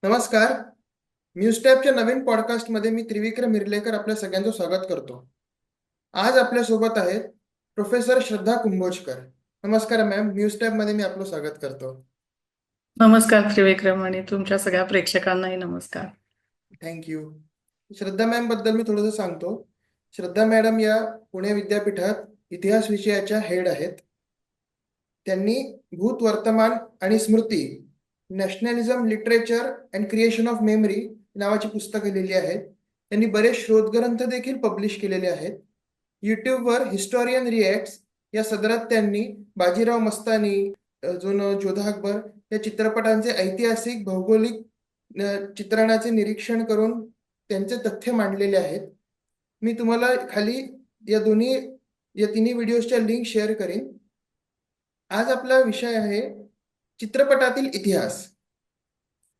नमस्कार. न्यूजटॅबच्या नवीन पॉडकास्टमध्ये मी त्रिविक्रम हिरलेकर आपल्या सगळ्यांचं स्वागत करतो. आज आपल्या सोबत आहेत प्रोफेसर श्रद्धा कुंभोजकर. नमस्कार मॅम, न्यूजटॅबमध्ये मी आपलं स्वागत करतो. नमस्कार त्रिविक्रम आणि तुमच्या सगळ्या प्रेक्षकांनाही नमस्कार. थँक्यू. श्रद्धा मॅम बद्दल मी थोडंसं सांगतो. श्रद्धा मॅडम या पुणे विद्यापीठात इतिहास विषयाच्या हेड आहेत. त्यांनी भूत, वर्तमान आणि स्मृती, nationalism, literature and creation of memory नावाची पुस्तकं लिहिली आहेत. त्यांनी बरेच शोधग्रंथ देखील पब्लिश केलेले आहेत. युट्यूबवर हिस्टॉरियन रिॲक्ट्स या सदरात त्यांनी बाजीराव मस्तानी, अजून जोधा अकबर या चित्रपटांचे ऐतिहासिक भौगोलिक चित्रणाचे निरीक्षण करून त्यांचे तथ्य मांडलेले आहेत. मी तुम्हाला खाली या तिन्ही व्हिडिओजच्या लिंक शेअर करेन. आज आपला विषय आहे चित्रपटातील इतिहास,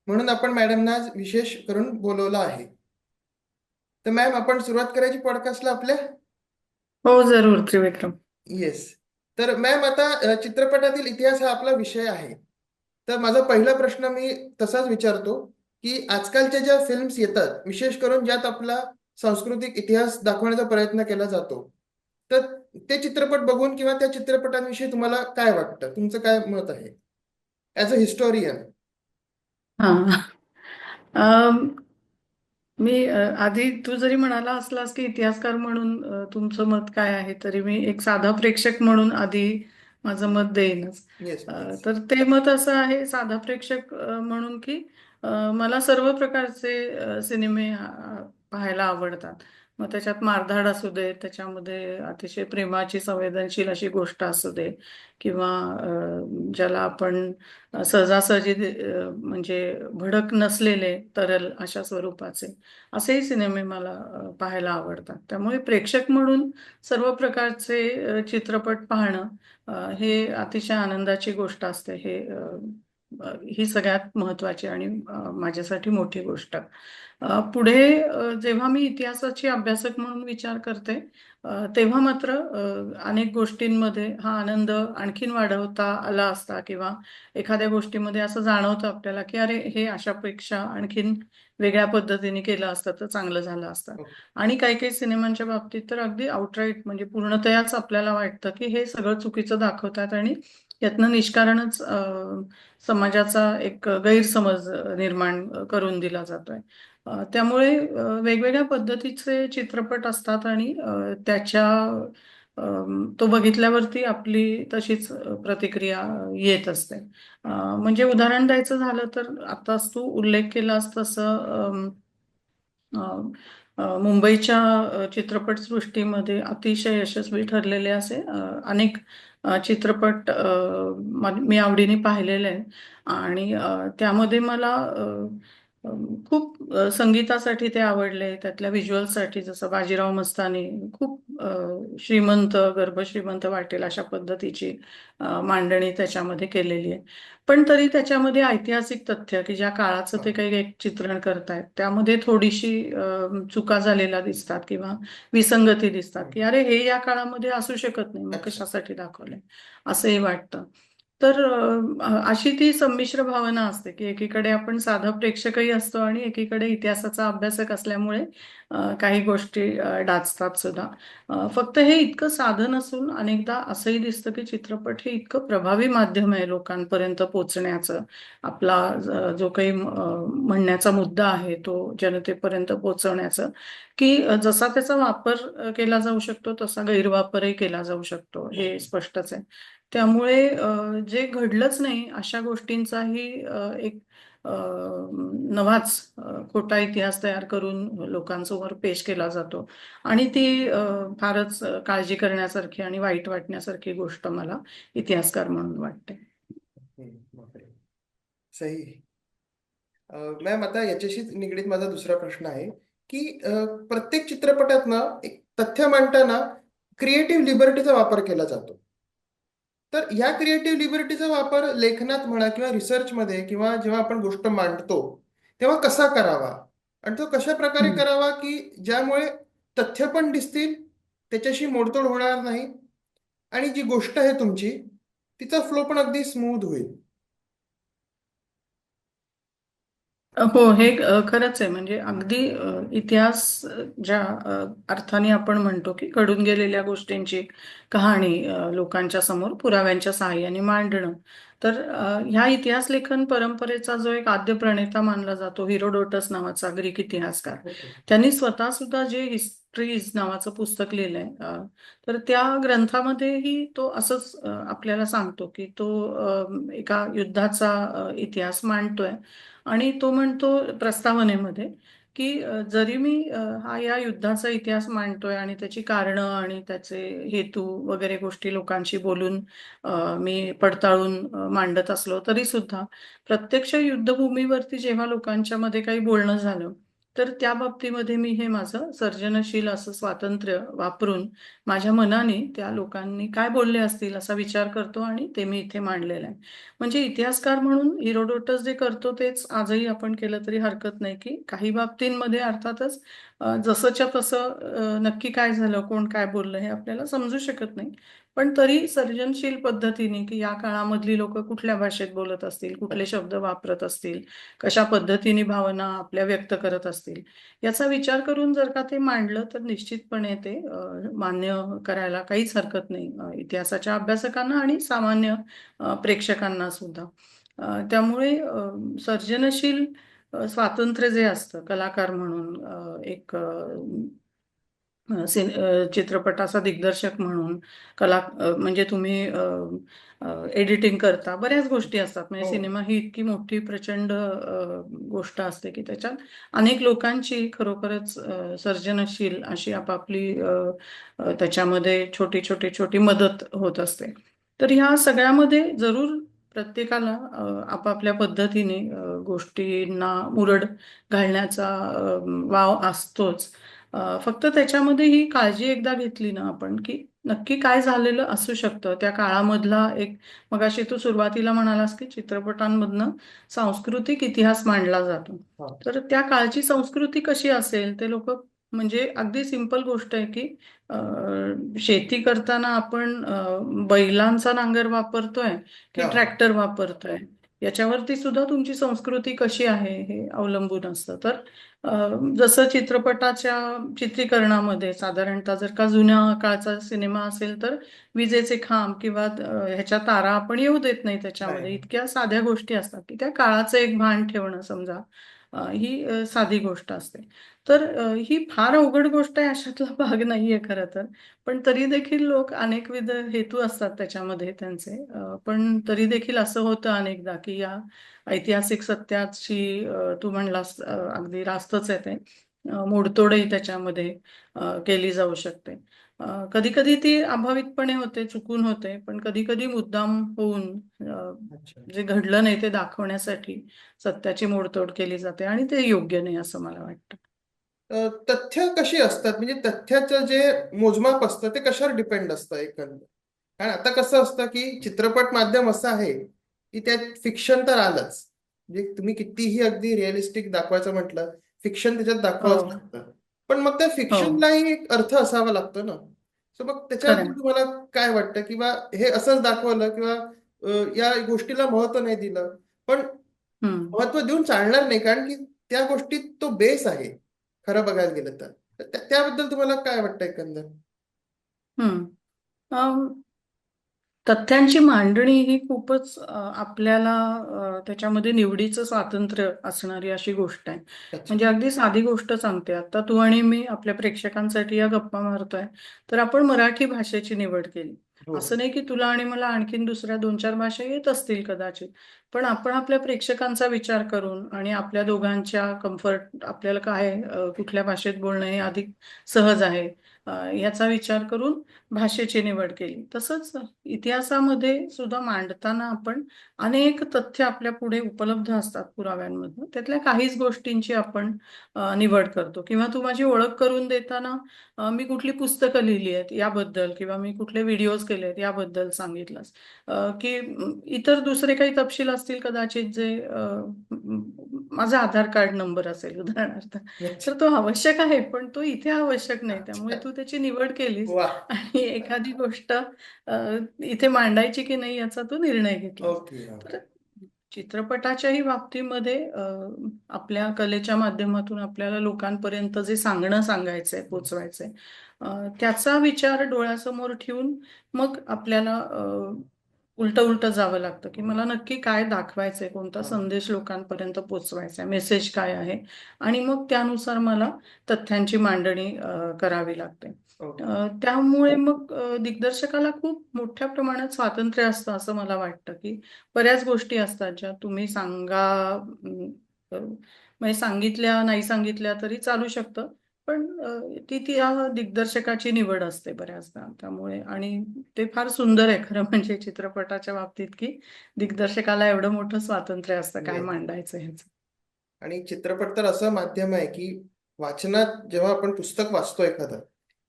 म्हणून आपण मॅडमना आज विशेष करून बोलवलं आहे. तर मॅम, आपण सुरुवात करायची पॉडकास्टला आपल्या. हो, जरूर त्रिविक्रम. येस. तर मॅम, आता चित्रपटातील इतिहास हा आपला विषय आहे. तर माझा पहिला प्रश्न मी तसाच विचारतो की आजकालच्या ज्या फिल्म्स येतात, विशेष करून ज्यात आपला सांस्कृतिक इतिहास दाखवण्याचा प्रयत्न केला जातो, तर ते चित्रपट बघून किंवा त्या चित्रपटांविषयी तुम्हाला काय वाटतं, तुमचं काय मत आहे ॲज अ हिस्टोरियन? हा. अम, मी आधी तू जरी म्हणाला असलास की इतिहासकार म्हणून तुमचं मत काय आहे, तरी मी एक साधा प्रेक्षक म्हणून आधी माझं मत देईनच. Yes please. तर ते मत असं आहे साधा प्रेक्षक म्हणून की मला सर्व प्रकारचे सिनेमे पाहायला आवडतात. मग त्याच्यात मारधाड असू दे, त्याच्यामध्ये अतिशय प्रेमाची संवेदनशील अशी गोष्ट असू दे, किंवा ज्याला आपण सहजासहजी म्हणजे भडक नसलेले तरल अशा स्वरूपाचे असेही सिनेमे मला पाहायला आवडतात. त्यामुळे प्रेक्षक म्हणून सर्व प्रकारचे चित्रपट पाहणं हे अतिशय आनंदाची गोष्ट असते. ही सगळ्यात महत्वाची आणि माझ्यासाठी मोठी गोष्ट. पुढे जेव्हा मी इतिहासाची अभ्यासक म्हणून विचार करते, तेव्हा मात्र अनेक गोष्टींमध्ये हा आनंद आणखीन वाढवता आला असता, किंवा एखाद्या गोष्टीमध्ये असं जाणवतं आपल्याला की अरे, हे अशापेक्षा आणखीन वेगळ्या पद्धतीने केलं असतं तर चांगलं झालं असतं. आणि काही काही सिनेमांच्या बाबतीत तर अगदी आउटराईट म्हणजे पूर्णतयाच आपल्याला वाटतं की हे सगळं चुकीचं दाखवतात आणि यातनं निष्कारणच समाजाचा एक गैरसमज निर्माण करून दिला जातोय. त्यामुळे वेगवेगळ्या पद्धतीचे चित्रपट असतात आणि तो बघितल्यावरती आपली तशीच प्रतिक्रिया येत असते. म्हणजे उदाहरण द्यायचं झालं तर आताच तू उल्लेख केलास तसं मुंबईच्या चित्रपटसृष्टीमध्ये अतिशय यशस्वी ठरलेले असे अनेक चित्रपट मी आवडीने पाहिलेले आहेत. आणि त्यामध्ये मला खूप संगीतासाठी ते आवडले, त्यातल्या व्हिज्युअलसाठी. जसं बाजीराव मस्तानी खूप श्रीमंत, गर्भश्रीमंत वाटेल अशा पद्धतीची मांडणी त्याच्यामध्ये केलेली आहे. पण तरी त्याच्यामध्ये ऐतिहासिक तथ्य की ज्या काळाचं ते काही एक चित्रण करतायत त्यामध्ये थोडीशी चुका झालेल्या दिसतात किंवा विसंगती दिसतात, की अरे, हे या काळामध्ये असू शकत नाही, मग अच्छा. कशासाठी दाखवलंय असंही वाटतं. तर अशी ती संमिश्र भावना असते की एकीकडे आपण साधा प्रेक्षकही असतो आणि एकीकडे इतिहासाचा अभ्यासक असल्यामुळे काही गोष्टी डाचतात सुद्धा. फक्त हे इतकं साधं नसून अनेकदा असंही दिसतं की चित्रपट हे इतकं प्रभावी माध्यम आहे लोकांपर्यंत पोहोचण्याचं. आपला जो काही म्हणण्याचा मुद्दा आहे तो जनतेपर्यंत पोहोचवण्याचं, की जसा त्याचा वापर केला जाऊ शकतो तसा गैरवापरही केला जाऊ शकतो, हे स्पष्टच आहे. त्यामुळे जे घडलंच नाही अशा गोष्टींचाही एक नवाच खोटा इतिहास तयार करून लोकांसमोर पेश केला जातो. आणि ती फारच काळजी करण्यासारखी आणि वाईट वाटण्यासारखी गोष्ट मला इतिहासकार म्हणून वाटते. बापरे. सही. मॅम, आता याच्याशीच निगडीत माझा दुसरा प्रश्न आहे की प्रत्येक चित्रपटात ना एक तथ्य मांडताना क्रिएटिव्ह लिबर्टीचा वापर केला जातो. तर या क्रिएटिव्ह लिबर्टीचा वापर लेखनात म्हणा किंवा रिसर्चमध्ये किंवा जेव्हा आपण गोष्ट मांडतो तेव्हा कसा करावा, आणि तो कशा प्रकारे हम्म. करावा की ज्यामुळे तथ्य पण दिसतील, त्याच्याशी मोडतोड होणार नाही, आणि जी गोष्ट आहे तुमची तिचा फ्लो पण अगदी स्मूथ होईल. हो, हे खरंच आहे. म्हणजे अगदी इतिहास ज्या अर्थाने आपण म्हणतो की घडून गेलेल्या गोष्टींची कहाणी लोकांच्या समोर पुराव्यांच्या सहाय्याने मांडणं. तर ह्या इतिहास लेखन परंपरेचा जो एक आद्य प्रणेता मानला जातो हिरोडोटस नावाचा ग्रीक इतिहासकार, ओके. त्यांनी स्वतः सुद्धा जे हिस्ट्रीज नावाचं पुस्तक लिहिलंय, तर त्या ग्रंथामध्येही तो असंच आपल्याला सांगतो की तो एका युद्धाचा इतिहास मांडतोय. आणि तो म्हणतो प्रस्तावनेमध्ये की जरी मी हा या युद्धाचा इतिहास मांडतोय आणि त्याची कारणं आणि त्याचे हेतू वगैरे गोष्टी लोकांशी बोलून मी पडताळून मांडत असलो तरी सुद्धा प्रत्यक्ष युद्धभूमीवरती जेव्हा लोकांच्या मध्ये काही बोलणं झालं, तर त्या बाबतीमध्ये मी हे माझं सर्जनशील असं स्वातंत्र्य वापरून माझ्या मनाने त्या लोकांनी काय बोलले असतील असा विचार करतो आणि ते मी इथे मांडलेलं आहे. म्हणजे इतिहासकार म्हणून हिरोडोटस जे करतो तेच आजही आपण केलं तरी हरकत नाही, की काही बाबतींमध्ये अर्थातच जसंच्या तसं नक्की काय झालं, कोण काय बोललं हे आपल्याला समजू शकत नाही. पण तरी सर्जनशील पद्धतीने, की या काळामधली लोक कुठल्या भाषेत बोलत असतील, कुठले अच्छा. शब्द वापरत असतील, कशा पद्धतीने भावना आपल्या व्यक्त करत असतील, याचा विचार करून जर का ते मांडलं तर निश्चितपणे ते मान्य करायला काहीच हरकत नाही इतिहासाच्या अभ्यासकांना आणि सामान्य प्रेक्षकांना सुद्धा. त्यामुळे सर्जनशील स्वातंत्र्य जे असतं कलाकार म्हणून एक चित्रपटाचा दिग्दर्शक म्हणून म्हणजे तुम्ही एडिटिंग करता बऱ्याच गोष्टी असतात. म्हणजे हो. सिनेमा ही इतकी मोठी प्रचंड गोष्ट असते की त्याच्यात अनेक लोकांची खरोखरच सर्जनशील अशी आपापली त्याच्यामध्ये छोटी मदत होत असते. तर ह्या सगळ्यामध्ये जरूर प्रत्येकाला आपापल्या पद्धतीने गोष्टींना मुरड घालण्याचा वाव असतोच. फक्त त्याच्यामध्ये ही काळजी एकदा घेतली ना आपण, की नक्की काय झालेलं असू शकतं त्या काळामधला एक, मगाशी तू सुरुवातीला म्हणालास की चित्रपटांमधनं सांस्कृतिक इतिहास मांडला जातो. हा. तर त्या काळची संस्कृती कशी असेल ते लोक, म्हणजे अगदी सिंपल गोष्ट आहे की शेती करताना आपण बैलांचा नांगर वापरतोय की हा. ट्रॅक्टर वापरतोय, याच्यावरती सुद्धा तुमची संस्कृती कशी आहे हे अवलंबून असतं. तर जसं चित्रपटाच्या चित्रीकरणामध्ये साधारणतः जर का जुन्या काळचा सिनेमा असेल तर विजेचे खांब किंवा ह्याच्या तारा आपण येऊ देत नाही नाही. त्याच्यामध्ये, इतक्या साध्या गोष्टी असतात की त्या काळाचं एक भान ठेवणं समजा ही साधी गोष्ट असते. तर ही फार अवघड गोष्ट आहे अशातला भाग नाहीये खरं तर. पण तरी देखील लोक अनेकविध हेतू असतात त्याच्यामध्ये त्यांचे, पण तरी देखील असं होतं अनेकदा की या ऐतिहासिक सत्याची तू म्हणलास अगदी रास्तच आहे ते, मोडतोडही त्याच्यामध्ये केली जाऊ शकते. कधी कधी ती अभावितपणे होते, चुकून होते, पण कधी कधी मुद्दाम होऊन अच्छा. जे घडलं नाही ते दाखवण्यासाठी सत्याची मोडतोड केली जाते आणि ते योग्य नाही असं मला वाटतं. तथ्य कशी असतात म्हणजे तथ्याचं जे मोजमाप असतं ते कशावर डिपेंड असतं एकंदर. कारण आता कसं असतं की चित्रपट माध्यम असं आहे की त्यात फिक्शन तर आलंच. म्हणजे तुम्ही कितीही अगदी रिअलिस्टिक दाखवायचं म्हटलं, फिक्शन त्याच्यात हो. दाखवावंच लागतं. पण मग त्या हो. फिक्शनलाही एक अर्थ असावा लागतो ना. सो मग त्याच्याबद्दल खरंय. तुम्हाला काय वाटतं किंवा हे असंच दाखवलं किंवा या गोष्टीला महत्व नाही दिलं, पण हम्म. महत्व देऊन चालणार नाही कारण की त्या गोष्टीत तो बेस आहे, खरं बघायला गेलं तर. तर त्याबद्दल तुम्हाला काय वाटतं एकंदर? हम्म. तथ्यांची मांडणी ही खूपच आपल्याला त्याच्यामध्ये निवडीचं स्वातंत्र्य असणारी अशी गोष्ट आहे. अच्छा. म्हणजे अगदी साधी गोष्ट सांगते. आता तू आणि मी आपल्या प्रेक्षकांसाठी या गप्पा मारतोय, तर आपण मराठी भाषेची निवड केली. हो. असं नाही की तुला आणि मला आणखीन दुसऱ्या 2-4 भाषा येत असतील कदाचित. पण आपण आपल्या प्रेक्षकांचा विचार करून आणि आपल्या दोघांच्या कम्फर्ट, आपल्याला काय कुठल्या भाषेत बोलणं हे अधिक सहज आहे याचा विचार करून भाषेची निवड केली. तसंच इतिहासामध्ये सुद्धा मांडताना आपण अनेक तथ्य आपल्या पुढे उपलब्ध असतात पुराव्यांमधून. त्यातल्या काहीच गोष्टींची आपण निवड करतो किंवा तू माझी ओळख करून देताना मी कुठली पुस्तकं लिहिली आहेत याबद्दल किंवा मी कुठले व्हिडिओज केले आहेत याबद्दल सांगितलंस, की इतर दुसरे काही तपशील असतील कदाचित जे माझा आधार कार्ड नंबर असेल उदाहरणार्थ, अच्छा. तर तो आवश्यक आहे पण तो इथे आवश्यक नाही. त्यामुळे अच्छा. तू त्याची निवड केलीस वा. आणि एखादी गोष्ट इथे मांडायची की नाही याचा तू निर्णय घेतलास. ओके. हा. तर चित्रपटाच्याही बाबतीमध्ये आपल्या कलेच्या माध्यमातून आपल्याला लोकांपर्यंत जे सांगायचंय, पोचवायचंय, त्याचा विचार डोळ्यासमोर ठेवून मग आपल्याला उलट उलट जावं लागतं की मला नक्की काय दाखवायचंय, कोणता हा. संदेश लोकांपर्यंत पोचवायचा आहे, मेसेज काय आहे, आणि मग त्यानुसार मला तथ्यांची मांडणी करावी लागते. ओके. त्यामुळे मग दिग्दर्शकाला खूप मोठ्या प्रमाणात स्वातंत्र्य असतं असं मला वाटतं की बऱ्याच गोष्टी असतात ज्या तुम्ही म्हणजे सांगितल्या नाही सांगितल्या तरी चालू शकतं, पण ती त्या दिग्दर्शकाची निवड असते बऱ्याचदा. त्यामुळे आणि ते फार सुंदर आहे खरं म्हणजे चित्रपटाच्या बाबतीत की दिग्दर्शकाला एवढं मोठं स्वातंत्र्य असतं काय येस. मांडायचं ह्याचं. आणि चित्रपट तर असं माध्यम आहे की वाचनात जेव्हा आपण पुस्तक वाचतो एखादं,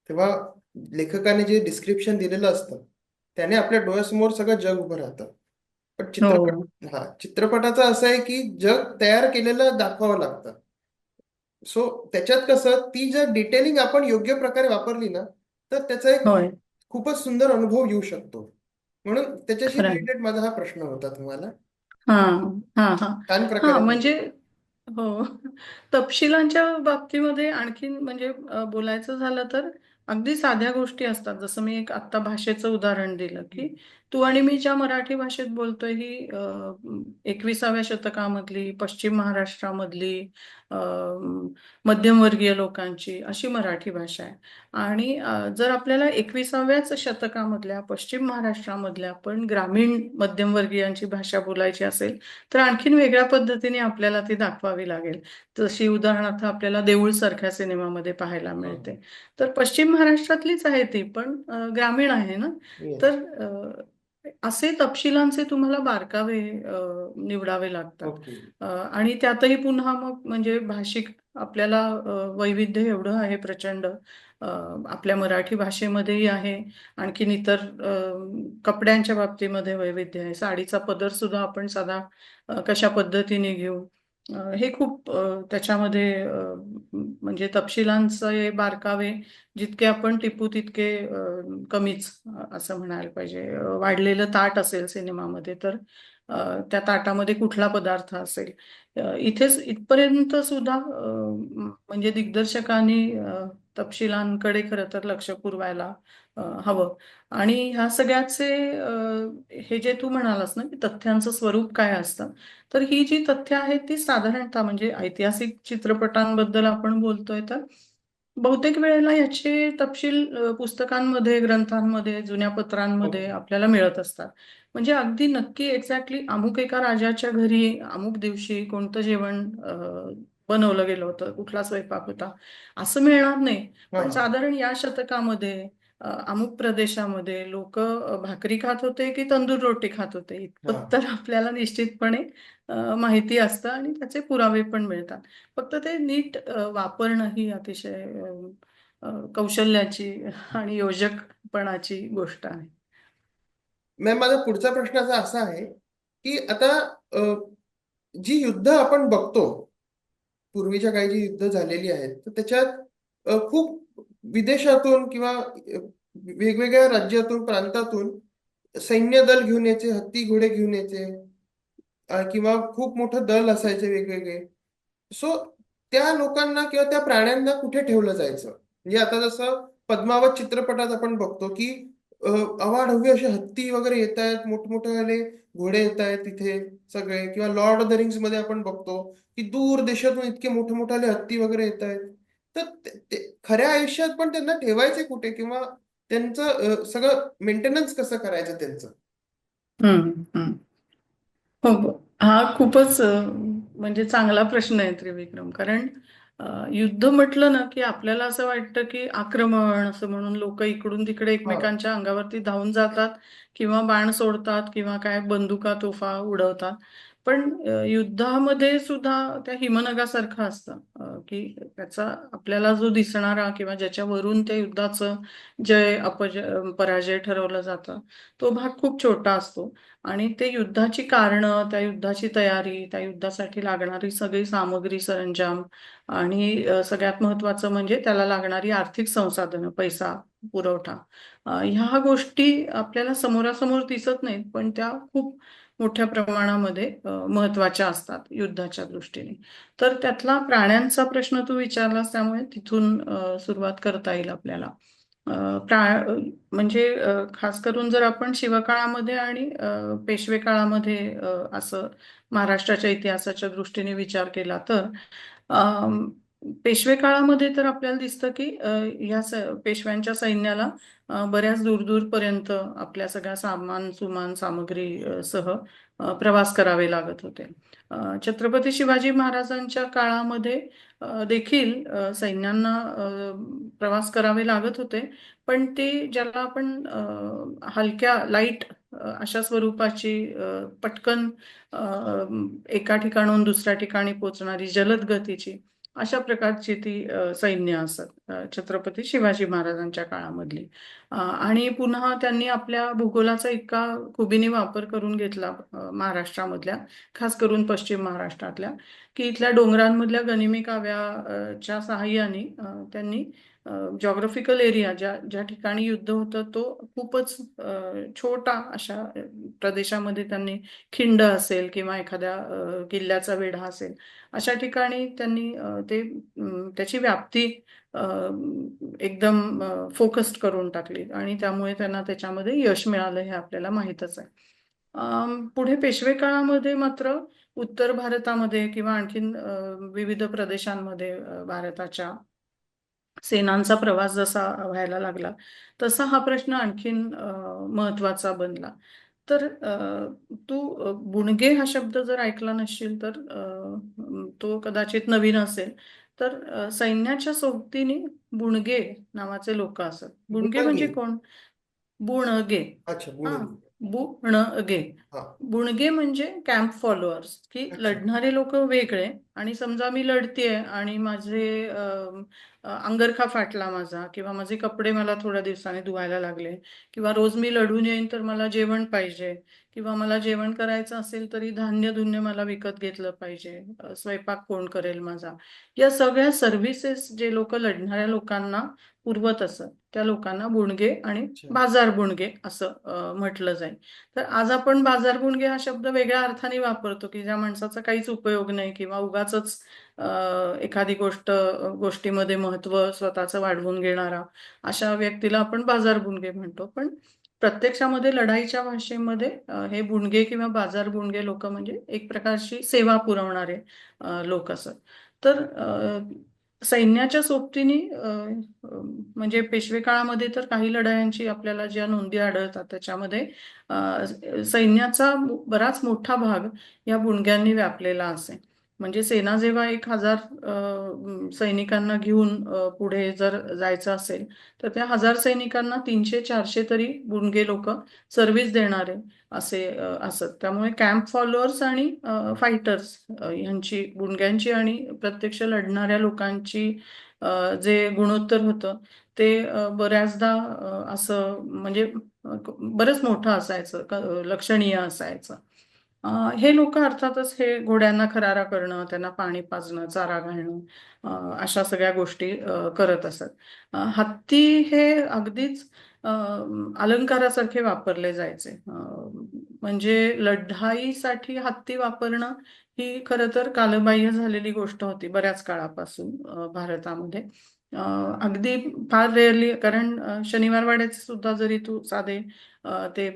तेव्हा लेखकाने जे डिस्क्रिप्शन दिलेलं असतं त्याने आपल्या डोळ्यासमोर सगळं जग उभं राहतं. पण हो, चित्रपटाचं असं आहे की जग तयार केलेलं दाखवावं लागतं. सो त्याच्यात कसं ती जर डिटेलिंग आपण योग्य प्रकारे वापरली ना, तर त्याचा एक होय, खूपच सुंदर अनुभव येऊ शकतो. म्हणून त्याच्याशी खरं आहे. रिलेटेड माझा हा प्रश्न होता तुम्हाला. हा, हा, हा. छान हा, प्रकारे म्हणजे सांगितलं. हो. तपशिलांच्या बाबतीमध्ये आणखीन म्हणजे बोलायचं झालं तर अगदी साध्या गोष्टी असतात. जसं मी एक आत्ता भाषेचं उदाहरण दिलं की तू आणि मी ज्या मराठी भाषेत बोलतोय ही 21व्या शतकामधली, पश्चिम महाराष्ट्रामधली, अ, मध्यमवर्गीय लोकांची अशी मराठी भाषा आहे. आणि जर आपल्याला 21व्याच शतकामधल्या पश्चिम महाराष्ट्रामधल्या पण ग्रामीण मध्यमवर्गीयांची भाषा बोलायची असेल तर आणखीन वेगळ्या पद्धतीने आपल्याला ती दाखवावी लागेल. जशी उदाहरणार्थ आपल्याला देऊळ सारख्या सिनेमामध्ये पाहायला मिळते. तर पश्चिम महाराष्ट्रातलीच आहे ती, पण ग्रामीण आहे ना. येस. तर असे तपशिलांचे तुम्हाला बारकावे निवडावे लागतात. ओके. आणि त्यातही पुन्हा मग म्हणजे भाषिक आपल्याला वैविध्य एवढं आहे प्रचंड. आपल्या मराठी भाषेमध्येही आहे. आणखीन इतर कपड्यांच्या बाबतीमध्ये वैविध्य आहे. साडीचा पदर सुद्धा आपण साधा कशा पद्धतीने घेऊ, हे खूप त्याच्यामध्ये म्हणजे तपशिलांचे बारकावे जितके आपण टिपू तितके कमीच, असं म्हणायला पाहिजे. वाढलेलं ताट असेल सिनेमामध्ये तर त्या ताटामध्ये कुठला पदार्थ असेल, इथेच इथपर्यंत सुद्धा म्हणजे दिग्दर्शकांनी तपशिलांकडे खरं तर लक्ष पुरवायला हवं. आणि ह्या सगळ्याचे हे जे तू म्हणालास ना की तथ्यांचं स्वरूप काय असतं, तर ही जी तथ्य आहेत ती साधारणतः म्हणजे ऐतिहासिक चित्रपटांबद्दल आपण बोलतोय तर बहुतेक वेळेला याचे तपशील पुस्तकांमध्ये, ग्रंथांमध्ये, जुन्या पत्रांमध्ये ओके. आपल्याला मिळत असतात. म्हणजे अगदी नक्की एक्झॅक्टली अमुक एका राजाच्या घरी अमुक दिवशी कोणतं जेवण बनवलं गेलं होतं, कुठला स्वयंपाक होता, असं मिळणार नाही. हा. पण साधारण या शतकामध्ये अमुक प्रदेशामध्ये लोक भाकरी खात होते की तंदूर रोटी खात होते हा. इतपत तर आपल्याला निश्चितपणे माहिती असतं आणि त्याचे पुरावे पण मिळतात. फक्त ते नीट वापरणं ही अतिशय कौशल्याची आणि योजकपणाची गोष्ट आहे. मॅम, माझा पुढचा प्रश्न असा आहे की आता अ, जी युद्ध आपण बघतो, पूर्वीच्या काही जी युद्ध झालेली आहेत, तर त्याच्यात खूप विदेशातून किंवा वेगवेगळ्या राज्यातून, प्रांतातून सैन्य दल घेऊन यायचे, हत्ती घोडे घेऊन यायचे, किंवा खूप मोठं दल असायचे वेगवेगळे. सो त्या लोकांना किंवा त्या प्राण्यांना कुठे ठेवलं जायचं? म्हणजे आता जसं पद्मावत चित्रपटात आपण बघतो की अवाढव्य असे हत्ती वगैरे येत आहेत, मोठमोठे घोडे येत आहेत तिथे सगळे, किंवा लॉर्ड ऑफ द रिंग्स मध्ये आपण बघतो की दूर देशातून इतके मोठे मोठाले हत्ती वगैरे येत आहेत. तर खऱ्या आयुष्यात पण त्यांना ठेवायचे कुठे, किंवा त्यांचं सगळं मेंटेनन्स कसं करायचं त्यांचं? हम्म, हम्म. हो, हो. हा खूपच म्हणजे चांगला प्रश्न आहे त्रिविक्रम. कारण युद्ध म्हटलं ना की आपल्याला असं वाटतं की आक्रमण असं म्हणून लोक इकडून तिकडे हा. एकमेकांच्या अंगावरती धावून जातात किंवा बाण सोडतात किंवा काय बंदुका तोफा उडवतात. पण युद्धामध्ये सुद्धा त्या हिमनगासारखं असतं, की त्याचा आपल्याला जो दिसणारा किंवा ज्याच्यावरून त्या युद्धाचं पराजय ठरवलं जातं तो भाग खूप छोटा असतो. आणि ते युद्धाची कारणं, त्या युद्धाची तयारी, त्या युद्धासाठी लागणारी सगळी सामग्री, सरंजाम आणि सगळ्यात महत्त्वाचं म्हणजे त्याला लागणारी आर्थिक संसाधनं, पैसा, पुरवठा, ह्या गोष्टी आपल्याला समोरासमोर दिसत नाहीत, पण त्या खूप मोठ्या प्रमाणामध्ये महत्त्वाच्या असतात युद्धाच्या दृष्टीने. तर त्यातला प्राण्यांचा प्रश्न तू विचारलास, त्यामुळे तिथून सुरुवात करता येईल आपल्याला. अ, प्रा म्हणजे खास करून जर आपण शिवकाळामध्ये आणि पेशवे काळामध्ये असं महाराष्ट्राच्या इतिहासाच्या दृष्टीने विचार केला तर अम, पेशवे काळामध्ये तर आपल्याला दिसतं की पेशव्यांच्या सैन्याला बऱ्याच दूरपर्यंत आपल्या सगळ्या सामान सुमान सामग्री सह प्रवास करावे लागत होते. छत्रपती शिवाजी महाराजांच्या काळामध्ये देखील सैन्यांना प्रवास करावे लागत होते, पण ते ज्याला आपण हलक्या लाईट अशा स्वरूपाची पटकन एका ठिकाणाहून दुसऱ्या ठिकाणी पोहोचणारी जलद गतीची अशा प्रकारची ती सैन्य असत छत्रपती शिवाजी महाराजांच्या काळामधली. आणि पुन्हा त्यांनी आपल्या भूगोलाचा इतका खुबीने वापर करून घेतला महाराष्ट्रामधल्या, खास करून पश्चिम महाराष्ट्रातल्या, की इथल्या डोंगरांमधल्या गनिमी काव्याच्या सहाय्याने त्यांनी जॉग्राफिकल एरिया ज्या ज्या ठिकाणी युद्ध होतं तो खूपच छोटा अशा प्रदेशामध्ये त्यांनी खिंड असेल किंवा एखाद्या किल्ल्याचा वेढा असेल अशा ठिकाणी त्यांनी त्याची व्याप्ती अ, एकदम फोकस्ड करून टाकली आणि त्यामुळे त्यांना त्याच्यामध्ये यश मिळालं हे आपल्याला माहीतच आहे. पुढे पेशवे काळामध्ये मात्र उत्तर भारतामध्ये किंवा आणखीन विविध प्रदेशांमध्ये भारताच्या सेनांचा प्रवास जसा व्हायला लागला तसा हा प्रश्न आणखीन महत्वाचा बनला. तर तू बुणगे हा शब्द जर ऐकला नसशील तर तो कदाचित नवीन असेल. तर सैन्याच्या सोबतीने बुणगे नावाचे लोक असत. बुणगे बुणगी. म्हणजे कोण? बुणगे. अच्छा, हा, बुणगी. बुणगे. हा. बुणगे म्हणजे कॅम्प फॉलोअर्स, की अच्छा. लढणारे लोक वेगळे. आणि समजा मी लढतीये आणि माझे अंगरखा फाटला माझा, किंवा माझे कपडे मला थोड्या दिवसांनी धुवायला लागले, किंवा रोज मी लढून येईन तर मला जेवण पाहिजे, किंवा मला जेवण करायचं असेल तरी धान्य धुन्य मला विकत घेतलं पाहिजे, स्वयंपाक कोण करेल माझा, या सगळ्या सर्व्हिसेस जे लोक लढणाऱ्या लोकांना पुरवत असत त्या लोकांना बुणगे आणि अच्छा. बाजार बुणगे असं म्हटलं जाईल. तर आज आपण बाजार बुणगे हा शब्द वेगळ्या अर्थाने वापरतो, की ज्या माणसाचा काहीच उपयोग नाही किंवा उगाचच एखादी गोष्टीमध्ये महत्व स्वतःचं वाढवून घेणारा अशा व्यक्तीला आपण बाजार बुणगे म्हणतो. पण प्रत्यक्षामध्ये लढाईच्या भाषेमध्ये हे बुणगे किंवा बाजार बुणगे लोक म्हणजे एक प्रकारची सेवा पुरवणारे लोक असत. तर सैन्याच्या सोबतीने म्हणजे पेशवे काळामध्ये तर काही लढायांची आपल्याला ज्या नोंदी आढळतात त्याच्यामध्ये सैन्याचा बराच मोठा भाग या बुणग्यांनी व्यापलेला असे. म्हणजे सेना जेव्हा 1,000 सैनिकांना घेऊन पुढे जर जायचं असेल तर त्या 1,000 सैनिकांना 300-400 तरी बुणगे लोक सर्व्हिस देणारे असे असत. त्यामुळे कॅम्प फॉलोअर्स आणि फायटर्स यांची, बुणग्यांची आणि प्रत्यक्ष लढणाऱ्या लोकांची जे गुणोत्तर होतं ते बऱ्याचदा असं म्हणजे बरंच मोठं असायचं, लक्षणीय असायचं. हे लोक अर्थातच हे घोड्यांना खरारा करणं, त्यांना पाणी पाजणं, चारा घालणं अशा सगळ्या गोष्टी करत असत. हत्ती हे अगदीच अलंकारासारखे वापरले जायचे. म्हणजे लढाईसाठी हत्ती वापरणं ही खरं तर कालबाह्य झालेली गोष्ट होती बऱ्याच काळापासून भारतामध्ये. अगदी फार रेअरली, कारण शनिवार वाड्याचे सुद्धा जरी तू साधे ते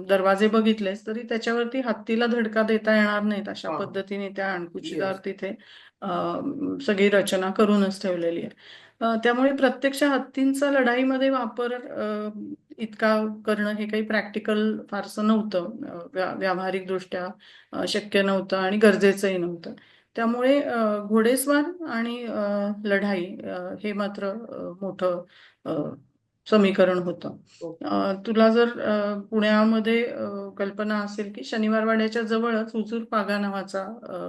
दरवाजे बघितलेस तरी त्याच्यावरती हत्तीला धडका देता येणार नाहीत अशा हा. पद्धतीने त्या अणकुचीदार येस. तिथे सगळी रचना करूनच ठेवलेली आहे. त्यामुळे प्रत्यक्ष हत्तींचा लढाईमध्ये वापर इतका करणं हे काही प्रॅक्टिकल फारसं नव्हतं, व्यावहारिक दृष्ट्या शक्य नव्हतं आणि गरजेचंही नव्हतं. त्यामुळे घोडेस्वार आणि लढाई हे मात्र मोठं समीकरण होतं. ओके. तुला जर पुण्यामध्ये कल्पना असेल की शनिवार वाड्याच्या जवळच हुजूर पागा नावाचा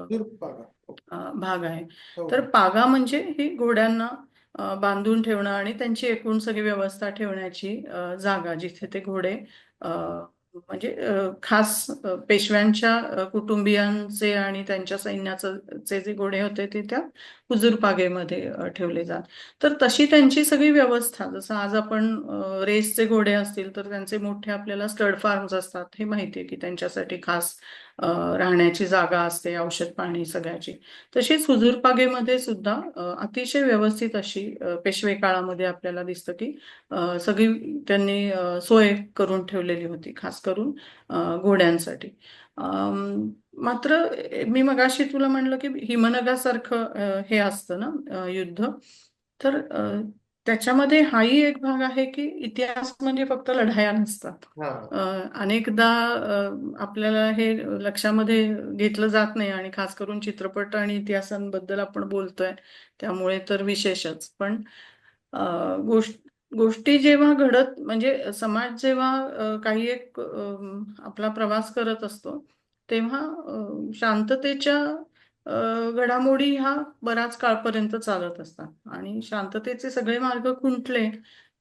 दुर्पागा. ओके. भाग आहे. हो. तर पागा म्हणजे ही घोड्यांना बांधून ठेवणं आणि त्यांची एकूण सगळी व्यवस्था ठेवण्याची जागा, जिथे ते घोडे म्हणजे खास पेशव्यांच्या कुटुंबियांचे आणि त्यांच्या सैन्याचे जे घोडे होते ते त्या हुजूर पागेमध्ये ठेवले जात. तर तशी त्यांची सगळी व्यवस्था, जसं आज आपण रेसचे घोडे असतील तर त्यांचे मोठे आपल्याला स्टड फार्म्स असतात, हे माहिती आहे की त्यांच्यासाठी खास राहण्याची जागा असते, औषध पाणी सगळ्याची. तशीच हुजूर पागेमध्ये सुद्धा अतिशय व्यवस्थित अशी पेशवे काळामध्ये आपल्याला दिसतं की सगळी त्यांनी सोय करून ठेवलेली होती, खास करून घोड्यांसाठी. मात्र मी मगाशी तुला म्हणलं की हिमनगासारखं हे असतं ना युद्ध. तर त्याच्यामध्ये हाही एक भाग आहे की इतिहास म्हणजे फक्त लढाया नसतात. हा. अ, अनेकदा आपल्याला हे लक्षामध्ये घेतलं जात नाही, आणि खास करून चित्रपट आणि इतिहासांबद्दल आपण बोलतोय त्यामुळे तर विशेषच. पण अ, गोष्ट गोष्टी जेव्हा घडत, म्हणजे समाज जेव्हा काही एक आपला प्रवास करत असतो, तेव्हा शांततेच्या घडामोडी ह्या बराच काळपर्यंत चालत असतात, आणि शांततेचे सगळे मार्ग खुंटले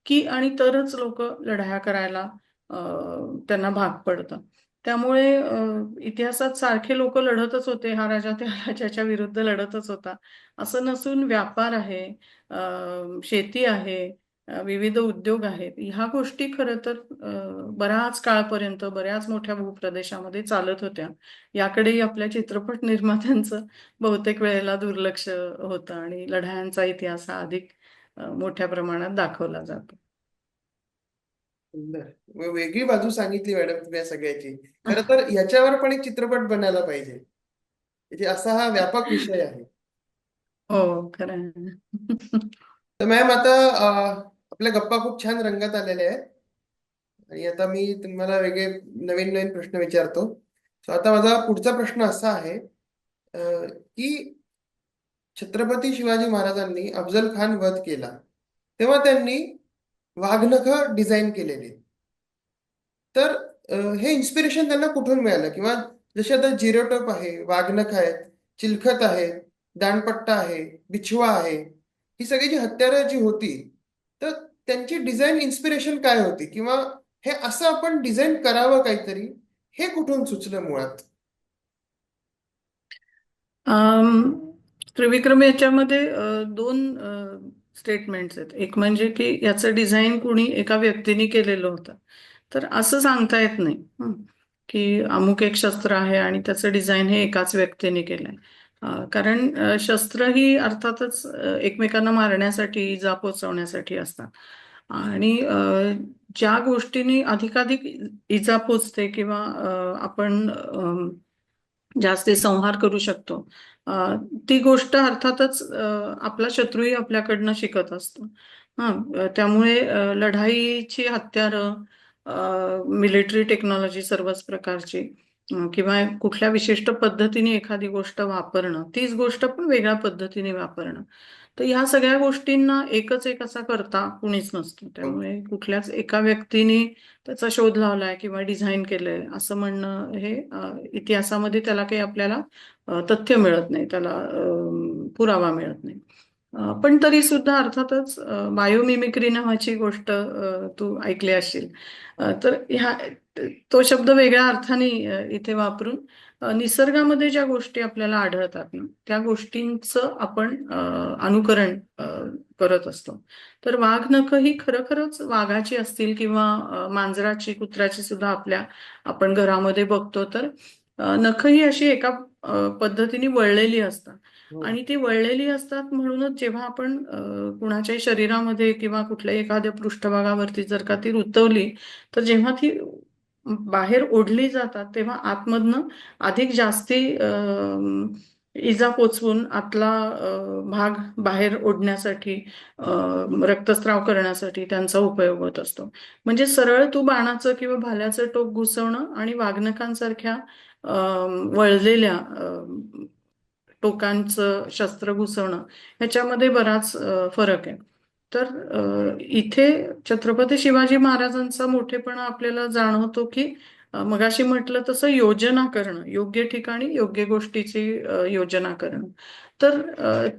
की आणि तरच लोक लढाया करायला अ, त्यांना भाग पडतं. त्यामुळे इतिहासात सारखे लोक लढतच होते, हा राजा त्या राजाच्या विरुद्ध लढतच होता असं नसून. व्यापार आहे, शेती आहे, विविध उद्योग आहेत, ह्या गोष्टी खरं तर बराच काळपर्यंत बऱ्याच मोठ्या भूप्रदेशामध्ये चालत होत्या. याकडेही आपल्या चित्रपट निर्मात्यांचं बहुतेक वेळेला दुर्लक्ष होतं, आणि लढायांचा इतिहास हा अधिक मोठ्या प्रमाणात दाखवला जातो. सुंदर. वेगळी बाजू सांगितली मॅडम तुम्ही या सगळ्याची. खरं तर याच्यावर पण एक चित्रपट बनायला पाहिजे, म्हणजे असा हा व्यापक विषय आहे. हो, खरं आहे. तर मॅम आता आपल्या गप्पा खूप छान रंगात आलेल्या आहेत, आणि आता मी तुम्हाला वेगळे नवीन नवीन प्रश्न विचारतो. So आता माझा पुढचा प्रश्न असा आहे की छत्रपती शिवाजी महाराजांनी अफजल खान वध केला तेव्हा त्यांनी वाघनखं डिझाईन केलेली. तर हे इन्स्पिरेशन त्यांना कुठून मिळालं, किंवा जसे आता जिरोटोप आहे, वाघनख आहेत, चिलखत आहे, दांडपट्टा आहे, बिछवा आहे, ही सगळी जी हत्यारं जी होती, तर त्यांची डिझाईन इन्स्पिरेशन काय होती, किंवा हे असं आपण डिझाईन करावं काहीतरी, हे कुठून सुचलं मुळात? अम, त्रिविक्रम याच्यामध्ये दोन स्टेटमेंट्स आहेत. एक म्हणजे की याचं डिझाईन कुणी एका व्यक्तीने केलेलं होतं, तर असं सांगता येत नाही की अमुक एक शस्त्र आहे आणि त्याचं डिझाईन हे एकाच व्यक्तीने केलंय. कारण शस्त्र ही अर्थातच एकमेकांना मारण्यासाठी, इजा पोचवण्यासाठी असतात. आणि ज्या गोष्टींनी अधिकाधिक इजा पोचते किंवा आपण जास्ती संहार करू शकतो, अ, ती गोष्ट अर्थातच आपला शत्रूही आपल्याकडनं शिकत असतो. त्यामुळे लढाईची हत्यारं, मिलिटरी टेक्नॉलॉजी सर्वच प्रकारची, किंवा कुठल्या विशिष्ट पद्धतीने एखादी गोष्ट वापरणं, तीच गोष्ट पण वेगळ्या पद्धतीने वापरणं, तर ह्या सगळ्या गोष्टींना एकच एक असा करता कुणीच नसतो. त्यामुळे कुठल्याच एका व्यक्तीने त्याचा शोध लावलाय किंवा डिझाईन केलंय असं म्हणणं हे इतिहासामध्ये त्याला काही आपल्याला तथ्य मिळत नाही, त्याला पुरावा मिळत नाही. पण तरी सुद्धा अर्थातच बायोमिमिक्री नावाची गोष्ट तू ऐकली असशील. तर तो शब्द वेगळ्या अर्थाने इथे वापरून निसर्गामध्ये ज्या गोष्टी आपल्याला आढळतात ना, त्या गोष्टींचं आपण अनुकरण करत असतो. तर वाघ नख ही खरोखरच वाघाची असतील किंवा मांजराची, कुत्र्याची सुद्धा आपल्या आपण घरामध्ये बघतो, तर नख ही अशी एका पद्धतीने वळलेली असतात. हो. आणि ती वळलेली असतात म्हणूनच जेव्हा आपण कुणाच्याही शरीरामध्ये किंवा कुठल्याही एखाद्या पृष्ठभागावरती जर का ती रुतवली, तर जेव्हा ती बाहेर ओढली जातात तेव्हा आतमधनं अधिक जास्ती इजा पोचवून आतला भाग बाहेर ओढण्यासाठी, रक्तस्राव करण्यासाठी त्यांचा उपयोग होत असतो. म्हणजे सरळ तू बाणाचं किंवा भाल्याचं टोक घुसवणं आणि वाघनखांसारख्या वळलेल्या टोकांचं शस्त्र घुसवणं, ह्याच्यामध्ये बराच फरक आहे. तर इथे छत्रपती शिवाजी महाराजांचा मोठेपणा आपल्याला जाणवतो की मगाशी म्हटलं तसं योजना करणं, योग्य ठिकाणी योग्य गोष्टीची योजना करणं. तर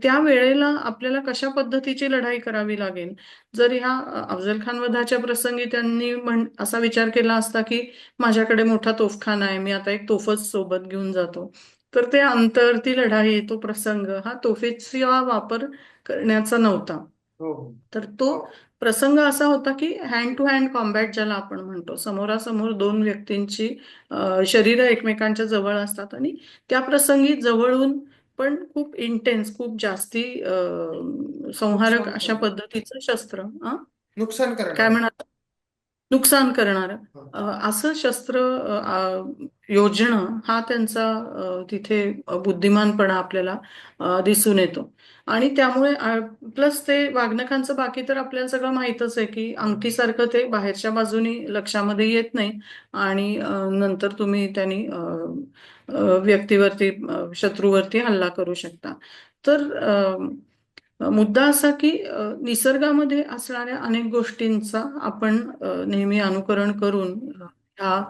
त्या वेळेला आपल्याला कशा पद्धतीची लढाई करावी लागेल. जर ह्या अफजल खान वधाच्या प्रसंगी त्यांनी असा विचार केला असता की माझ्याकडे मोठा तोफखाना आहे, मी आता एक तोफच सोबत घेऊन जातो, तर ते अंतर, ती लढाई, तो प्रसंग हा तोफेचा वापर करण्याचा नव्हता. हो हो. तर तो प्रसंग असा होता की हँड टू हँड कॉम्बॅट ज्याला आपण म्हणतो, समोरासमोर दोन व्यक्तींची शरीर एकमेकांच्या जवळ असतात आणि त्या प्रसंगी जवळून पण खूप इंटेन्स, खूप जास्ती संहारक नुकसान अशा करणार. पद्धतीचं शस्त्र, नुकसान काय करणार. म्हणा, नुकसान करणारं हा. असं शस्त्र योजणं हा त्यांचा तिथे बुद्धिमानपणा आपल्याला दिसून येतो. आणि त्यामुळे प्लस ते वाघनखांचं बाकी तर आपल्याला सगळं माहीतच आहे की अंगठीसारखं ते बाहेरच्या बाजूनी लक्षामध्ये येत नाही आणि नंतर तुम्ही त्यांनी व्यक्तीवरती, शत्रूवरती हल्ला करू शकता. तर मुद्दा असा की निसर्गामध्ये असणाऱ्या अनेक गोष्टींचा आपण नेहमी अनुकरण करून ह्या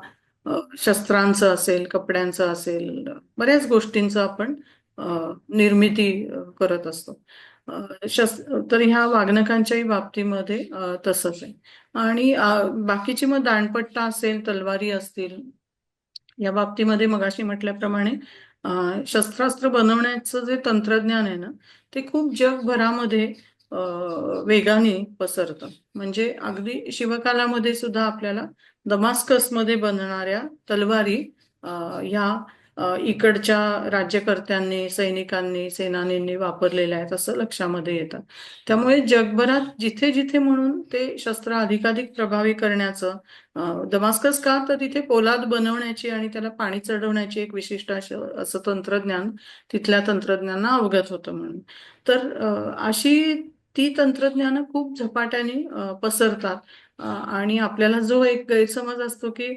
शस्त्रांचं असेल, कपड्यांचं असेल, बऱ्याच गोष्टींचं आपण अ, निर्मिती करत असतो. तर ह्या वाघनखांच्याही बाबतीमध्ये तसंच आहे. आणि बाकीची मग दांडपट्टा असेल, तलवारी असतील, या बाबतीमध्ये मगाशी म्हटल्याप्रमाणे शस्त्रास्त्र बनवण्याचं जे तंत्रज्ञान आहे ना, ते खूप जगभरामध्ये अ, वेगाने पसरतं. म्हणजे अगदी शिवकालामध्ये सुद्धा आपल्याला दमास्कसमध्ये बनणाऱ्या तलवारी अ, ह्या इकडच्या राज्यकर्त्यांनी, सैनिकांनी, सेनानींनी वापरलेल्या आहेत असं लक्षामध्ये येतं. त्यामुळे जगभरात जिथे जिथे म्हणून ते शस्त्र अधिकाधिक प्रभावी करण्याचं, दमास्कस का, तर तिथे पोलाद बनवण्याची आणि त्याला पाणी चढवण्याची एक विशिष्ट असं तंत्रज्ञान तिथल्या तंत्रज्ञांना अवगत होतं म्हणून. तर अशी ती तंत्रज्ञानं खूप झपाट्याने पसरतात. आणि आपल्याला जो एक गैरसमज असतो की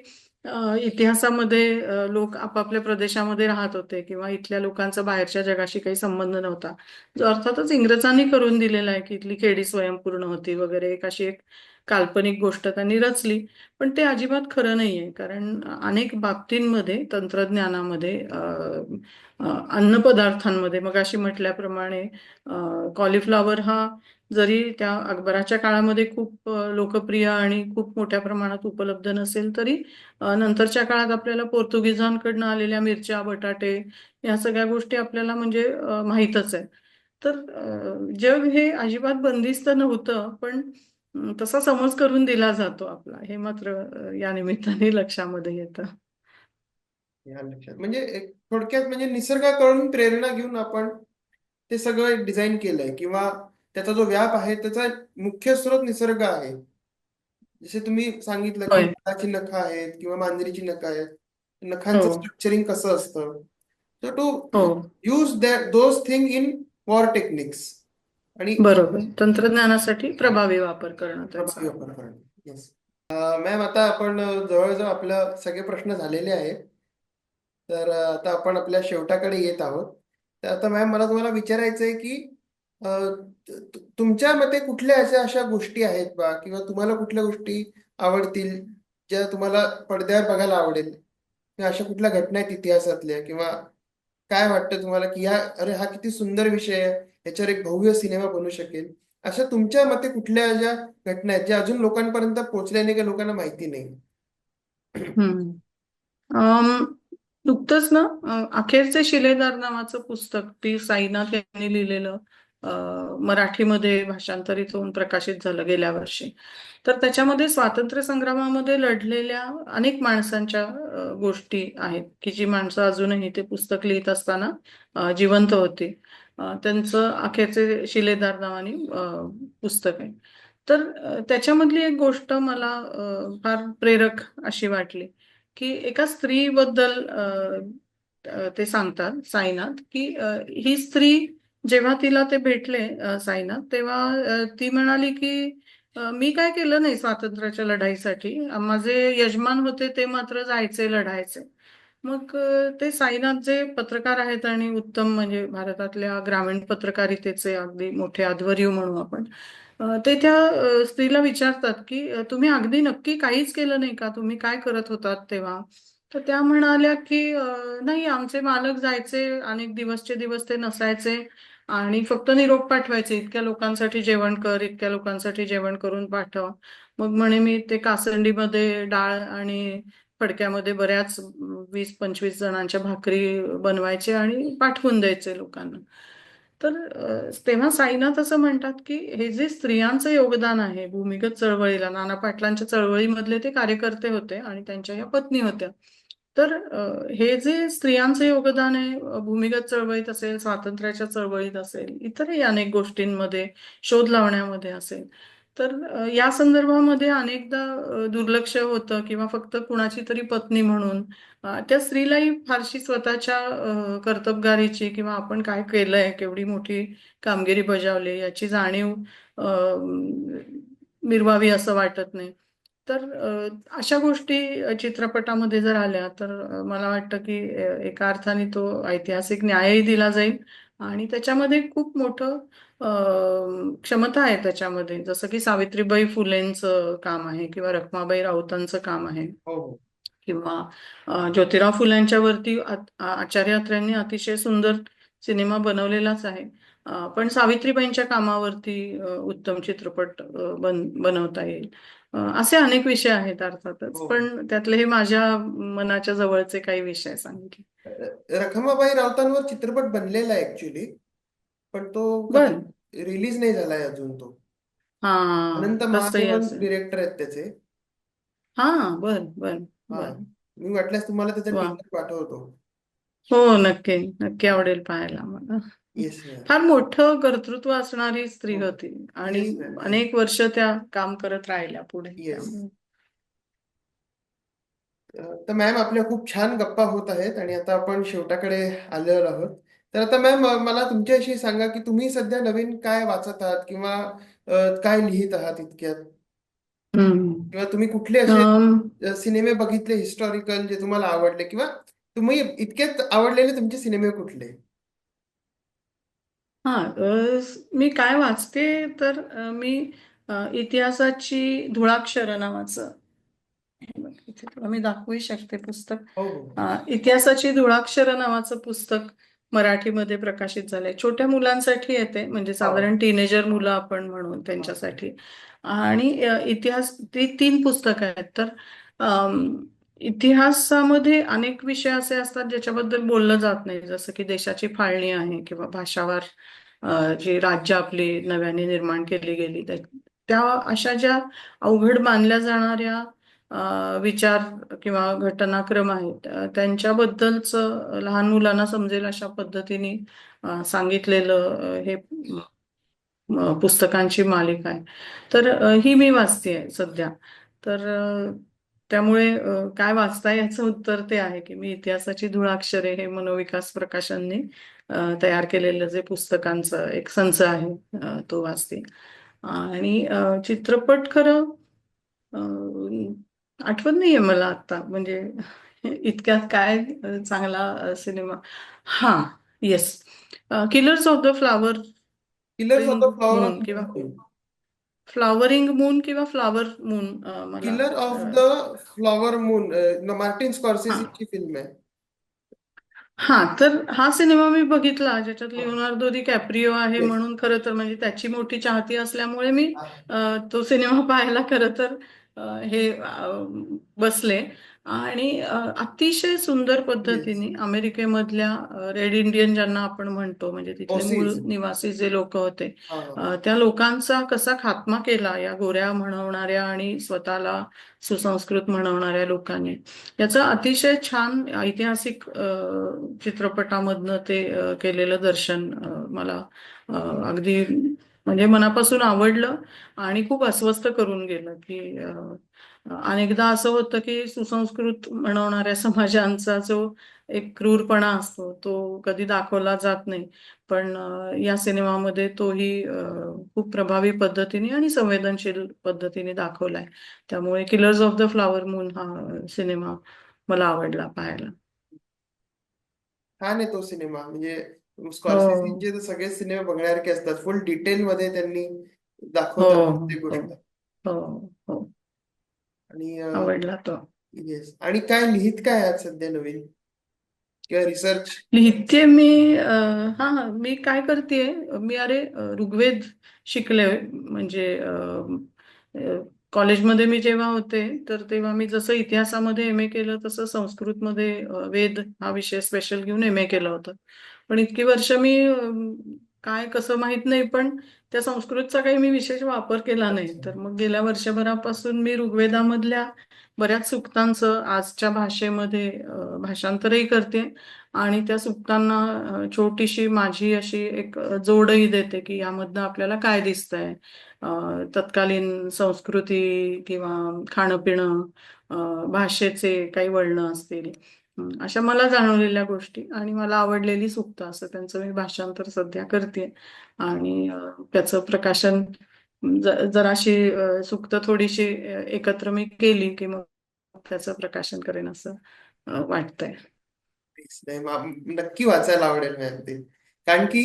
इतिहासामध्ये लोक आपापल्या प्रदेशामध्ये राहत होते किंवा इथल्या लोकांचा बाहेरच्या जगाशी काही संबंध नव्हता, जो अर्थातच इंग्रजांनी करून दिलेला आहे की इथली खेडी स्वयंपूर्ण होती वगैरे, एक अशी एक काल्पनिक गोष्ट त्यांनी रचली. पण ते अजिबात खरं नाहीये, कारण अनेक बाबतींमध्ये तंत्रज्ञानामध्ये, अन्नपदार्थांमध्ये मगाशी म्हटल्याप्रमाणे कॉलीफ्लॉवर हा जरी त्या अकबराच्या काळामध्ये खूप लोकप्रिय आणि खूप मोठ्या प्रमाणात उपलब्ध नसेल तरी नंतरच्या काळात आपल्याला पोर्तुगीजांकडनं आलेल्या मिरच्या, बटाटे या सगळ्या गोष्टी आपल्याला म्हणजे माहीतच आहे. तर जग हे अजिबात बंदिस्त नव्हतं, पण तसा समज करून दिला जातो आपला, हे मात्र या निमित्ताने लक्षामध्ये येतं. या लक्षात म्हणजे एक थोडक्यात म्हणजे निसर्गाकडून प्रेरणा घेऊन आपण ते सगळं डिझाईन केलंय किंवा त्याचा जो व्याप आहे त्याचा मुख्य स्रोत निसर्ग आहे. जसे तुम्ही सांगितलं की होय. घोड्याची नखं आहेत किंवा मांजरीची नखं आहेत, हो. नखांचं स्ट्रक्चरिंग कसं असतं, तर टू हो. Use that those thing in war techniques आणि बरोबर, तंत्रज्ञानासाठी प्रभावी वापर करणं त्याचा. प्रभावी वापर करणं. येस. मॅम, आता आपण जवळजवळ आपलं सगळे प्रश्न झालेले आहेत. तर आता आपण आपल्या शेवटाकडे येत आहोत. तर आता मॅम, मला तुम्हाला विचारायचं आहे की अ, तुमच्या मते कुठल्या अशा गोष्टी आहेत बा किंवा तुम्हाला कुठल्या गोष्टी आवडतील ज्या तुम्हाला पडद्यावर बघायला आवडेल, किंवा अशा कुठल्या घटना आहेत इतिहासातल्या, किंवा काय वाटतं तुम्हाला की अरे हा किती सुंदर विषय आहे, याच्यावर एक भव्य सिनेमा बनू शकेल, अशा तुमच्या मते कुठल्या ज्या घटना आहेत ज्या अजून लोकांपर्यंत पोहोचल्या नाही किंवा लोकांना माहिती नाही? हम्म. अम, नुकतंच ना, अखेरचे शिलेदार नावाचं पुस्तक टी साईनाथ यांनी लिहिलेलं, मराठीमध्ये भाषांतरित होऊन प्रकाशित झालं गेल्या वर्षी. तर त्याच्यामध्ये स्वातंत्र्य संग्रामामध्ये लढलेल्या अनेक माणसांच्या गोष्टी आहेत की जी माणसं अजूनही ते पुस्तक लिहित असताना जिवंत होती. त्यांचं अखेरचे शिलेदार नावाने पुस्तक आहे. तर त्याच्यामधली एक गोष्ट मला फार प्रेरक अशी वाटली की एका स्त्रीबद्दल ते सांगतात, साईनाथ, की ही स्त्री जेव्हा तिला ते भेटले, साईनाथ, तेव्हा ती म्हणाली की मी काय केलं नाही स्वातंत्र्याच्या लढाईसाठी, माझे यजमान होते ते मात्र जायचे, लढायचे. मग ते साईनाथ जे पत्रकार आहेत आणि उत्तम, म्हणजे भारतातल्या ग्रामीण पत्रकारितेचे अगदी मोठे अध्वर्यू म्हणू आपण, ते त्या स्त्रीला विचारतात की तुम्ही अगदी नक्की काहीच केलं नाही का, तुम्ही काय करत होतात तेव्हा? तर त्या म्हणाल्या की नाही, आमचे मालक जायचे, अनेक दिवसचे दिवस ते नसायचे आणि फक्त निरोप पाठवायचे, इतक्या लोकांसाठी जेवण कर, इतक्या लोकांसाठी जेवण करून पाठव. मग म्हणे मी ते कासंडीमध्ये डाळ आणि फडक्यामध्ये बऱ्याच 20-25 जणांच्या भाकरी बनवायचे आणि पाठवून द्यायचे लोकांना. तर तेव्हा साईनाथ असं म्हणतात की हे जे स्त्रियांचं योगदान आहे भूमिगत चळवळीला, नाना पाटलांच्या चळवळीमधले ते कार्यकर्ते होते आणि त्यांच्या या पत्नी होत्या. तर हे जे स्त्रियांचं योगदान आहे भूमिगत चळवळीत असेल, स्वातंत्र्याच्या चळवळीत असेल, इतरही अनेक गोष्टींमध्ये, शोध लावण्यामध्ये असेल, तर या संदर्भामध्ये अनेकदा दुर्लक्ष होतं किंवा फक्त कुणाची तरी पत्नी म्हणून त्या स्त्रीलाही फारशी स्वतःच्या कर्तबगारीची किंवा आपण काय केलंय, केवढी मोठी कामगिरी बजावली याची जाणीव मिरवावी असं वाटत नाही. तर अशा गोष्टी चित्रपटामध्ये जर आल्या तर मला वाटतं की एका अर्थाने तो ऐतिहासिक न्यायही दिला जाईल आणि त्याच्यामध्ये खूप मोठं क्षमता आहे त्याच्यामध्ये, जसं की सावित्रीबाई फुलेंचं काम आहे किंवा रखमाबाई राऊतांचं काम आहे हो हो. किंवा ज्योतिराव फुल्यांच्या वरती आचार्य अत्र्यांनी अतिशय सुंदर सिनेमा बनवलेलाच आहे. पण सावित्रीबाईंच्या कामावरती उत्तम चित्रपट बनवता येईल. असे अनेक विषय आहेत अर्थातच, हो. पण त्यातले हे माझ्या मनाच्या जवळचे काही विषय सांगितले. रखमाबाई राऊतांवर चित्रपट बनलेला आहे ऍक्च्युली, पण तो बर. कधी रिलीज नाही झालाय अजून तो. हा, अनंत तसंही महादेवन असेल. डिरेक्टर आहेत त्याचे. हा, बर बर हा, बर. मी वाटल्यास तुम्हाला त्याचा वा. टीजर पाठवतो. हो, नक्की नक्की आवडेल पाहायला मला. Yes ma'am. फार मोठं कर्तृत्व असणारी स्त्री हो. होती आणि येस मॅम, येस. अनेक वर्ष त्या काम करत राहिल्या पुढे येस. त्यामुळे. तर मॅम, आपल्या खूप छान गप्पा होत आहेत आणि आता आपण शेवटाकडे आलेलो आहोत. तर आता मॅम, मला तुमच्याशी सांगा की तुम्ही सध्या नवीन काय वाचत आहात किंवा काय लिहित आहात इतक्यात, हम्म. किंवा तुम्ही कुठले असे अम, सिनेमे बघितले हिस्टॉरिकल जे तुम्हाला आवडले, किंवा तुम्ही इतक्यात आवडलेले तुमचे सिनेमे कुठले? हा, मी काय वाचते तर मी इतिहासाची धुळाक्षरं नावाचं, हे बघ, इथे तुला मी दाखवू शकते पुस्तक. हो हो. इतिहासाची धुळाक्षरं नावाचं पुस्तक मराठीमध्ये प्रकाशित झालंय. छोट्या मुलांसाठी येते, म्हणजे हो. साधारण टीनेजर मुलं आपण म्हणून हा. त्यांच्यासाठी. आणि इतिहास, ती 3 पुस्तकं आहेत. तर इतिहासामध्ये अनेक विषय असे असतात ज्याच्याबद्दल बोललं जात नाही, जसं की देशाची फाळणी आहे किंवा भाषावार जी राज्य आपली नव्याने निर्माण केली गेली, त्या अशा ज्या अवघड मानल्या जाणाऱ्या विचार किंवा घटनाक्रम आहेत, त्यांच्याबद्दलचं लहान मुलांना समजेल अशा पद्धतीने सांगितलेलं हे पुस्तकांची मालिका आहे. तर ही मी वाचतेय सध्या. तर त्यामुळे काय वाचताय याचं उत्तर ते आहे की मी इतिहासाची धुळाक्षरे हे मनोविकास प्रकाशनने तयार केलेलं जे पुस्तकांचं एक संच आहे, तो वाचते. आणि चित्रपट खरं आठवत नाहीये मला आता, म्हणजे इतक्यात काय चांगला सिनेमा. हा, yes, killers of the flower killers of the ring flower moon of किंवा मून. फ्लावरिंग मून किंवा फ्लावर मून, मला killer of the flower moon Martin हा स्कॉर्सेसीची फिल्म आहे. हा, तर हा सिनेमा मी बघितला ज्याच्यात हा. लिओनार्दो दी कॅप्रिओ आहे, येस. म्हणून खरं तर म्हणजे त्याची मोठी चाहती असल्यामुळे मी तो सिनेमा पाहायला खरं तर हे बसले. आणि अतिशय सुंदर येस. पद्धतीने अमेरिकेमधल्या रेड इंडियन ज्यांना आपण म्हणतो, म्हणजे तिथले मूळ ऑसीज. निवासी जे लोक होते, हा हा. त्या लोकांचा कसा खात्मा केला या गोऱ्या म्हणवणाऱ्या आणि स्वतःला सुसंस्कृत म्हणवणाऱ्या लोकांनी, याचं अतिशय छान ऐतिहासिक चित्रपटामधनं ते केलेलं दर्शन मला अगदी म्हणजे मनापासून आवडलं आणि खूप अस्वस्थ करून गेलं की अनेकदा असं होतं की सुसंस्कृत म्हणवणाऱ्या समाजांचा जो एक क्रूरपणा असतो तो कधी दाखवला जात नाही, पण या सिनेमामध्ये तोही खूप प्रभावी पद्धतीने आणि संवेदनशील पद्धतीने दाखवलाय. त्यामुळे killers of the flower moon हा सिनेमा मला आवडला पाहायला. छान आहे तो सिनेमा. म्हणजे हो स्कॉर्सेसीचे तर सगळे सिनेमे बघण्यासारखे असतात. फुल डिटेल मध्ये त्यांनी हो दाखवतात प्रत्येक हो गोष्ट. हो हो, आणि आवडला तो. येस. आणि काय लिहित काय आहात सध्या नवीन किंवा रिसर्च? लिहिते मी हा हा मी काय करतेय मी ऋग्वेद शिकले म्हणजे कॉलेजमध्ये मी जेव्हा होते तर तेव्हा मी जसं इतिहासामध्ये एम ए केलं तसं संस्कृतमध्ये वेद हा विषय स्पेशल घेऊन एम ए केलं होतं. पण इतकी वर्ष मी काय कसं माहित नाही पण त्या संस्कृतचा काही मी विशेष वापर केला नाही. अच्छा. तर मग गेल्या वर्षभरापासून मी ऋग्वेदामधल्या बऱ्याच सूक्तांचं आजच्या भाषेमध्ये भाषांतरही करते आणि त्या सुक्तांना छोटीशी माझी अशी एक जोडही देते की यामधनं आपल्याला काय दिसतंय. तत्कालीन संस्कृती किंवा खाणंपिणं, भाषेचे काही वळणं असतील, अशा मला जाणवलेल्या गोष्टी आणि मला आवडलेली सुक्तं असं त्यांचं मी भाषांतर सध्या करते. आणि त्याचं प्रकाशन जराशी सुक्तं थोडीशी एकत्र मी केली की मग त्याचं प्रकाशन करेन असं वाटतंय. तेच नाही, नक्की वाचायला आवडेल मॅम ते. कारण की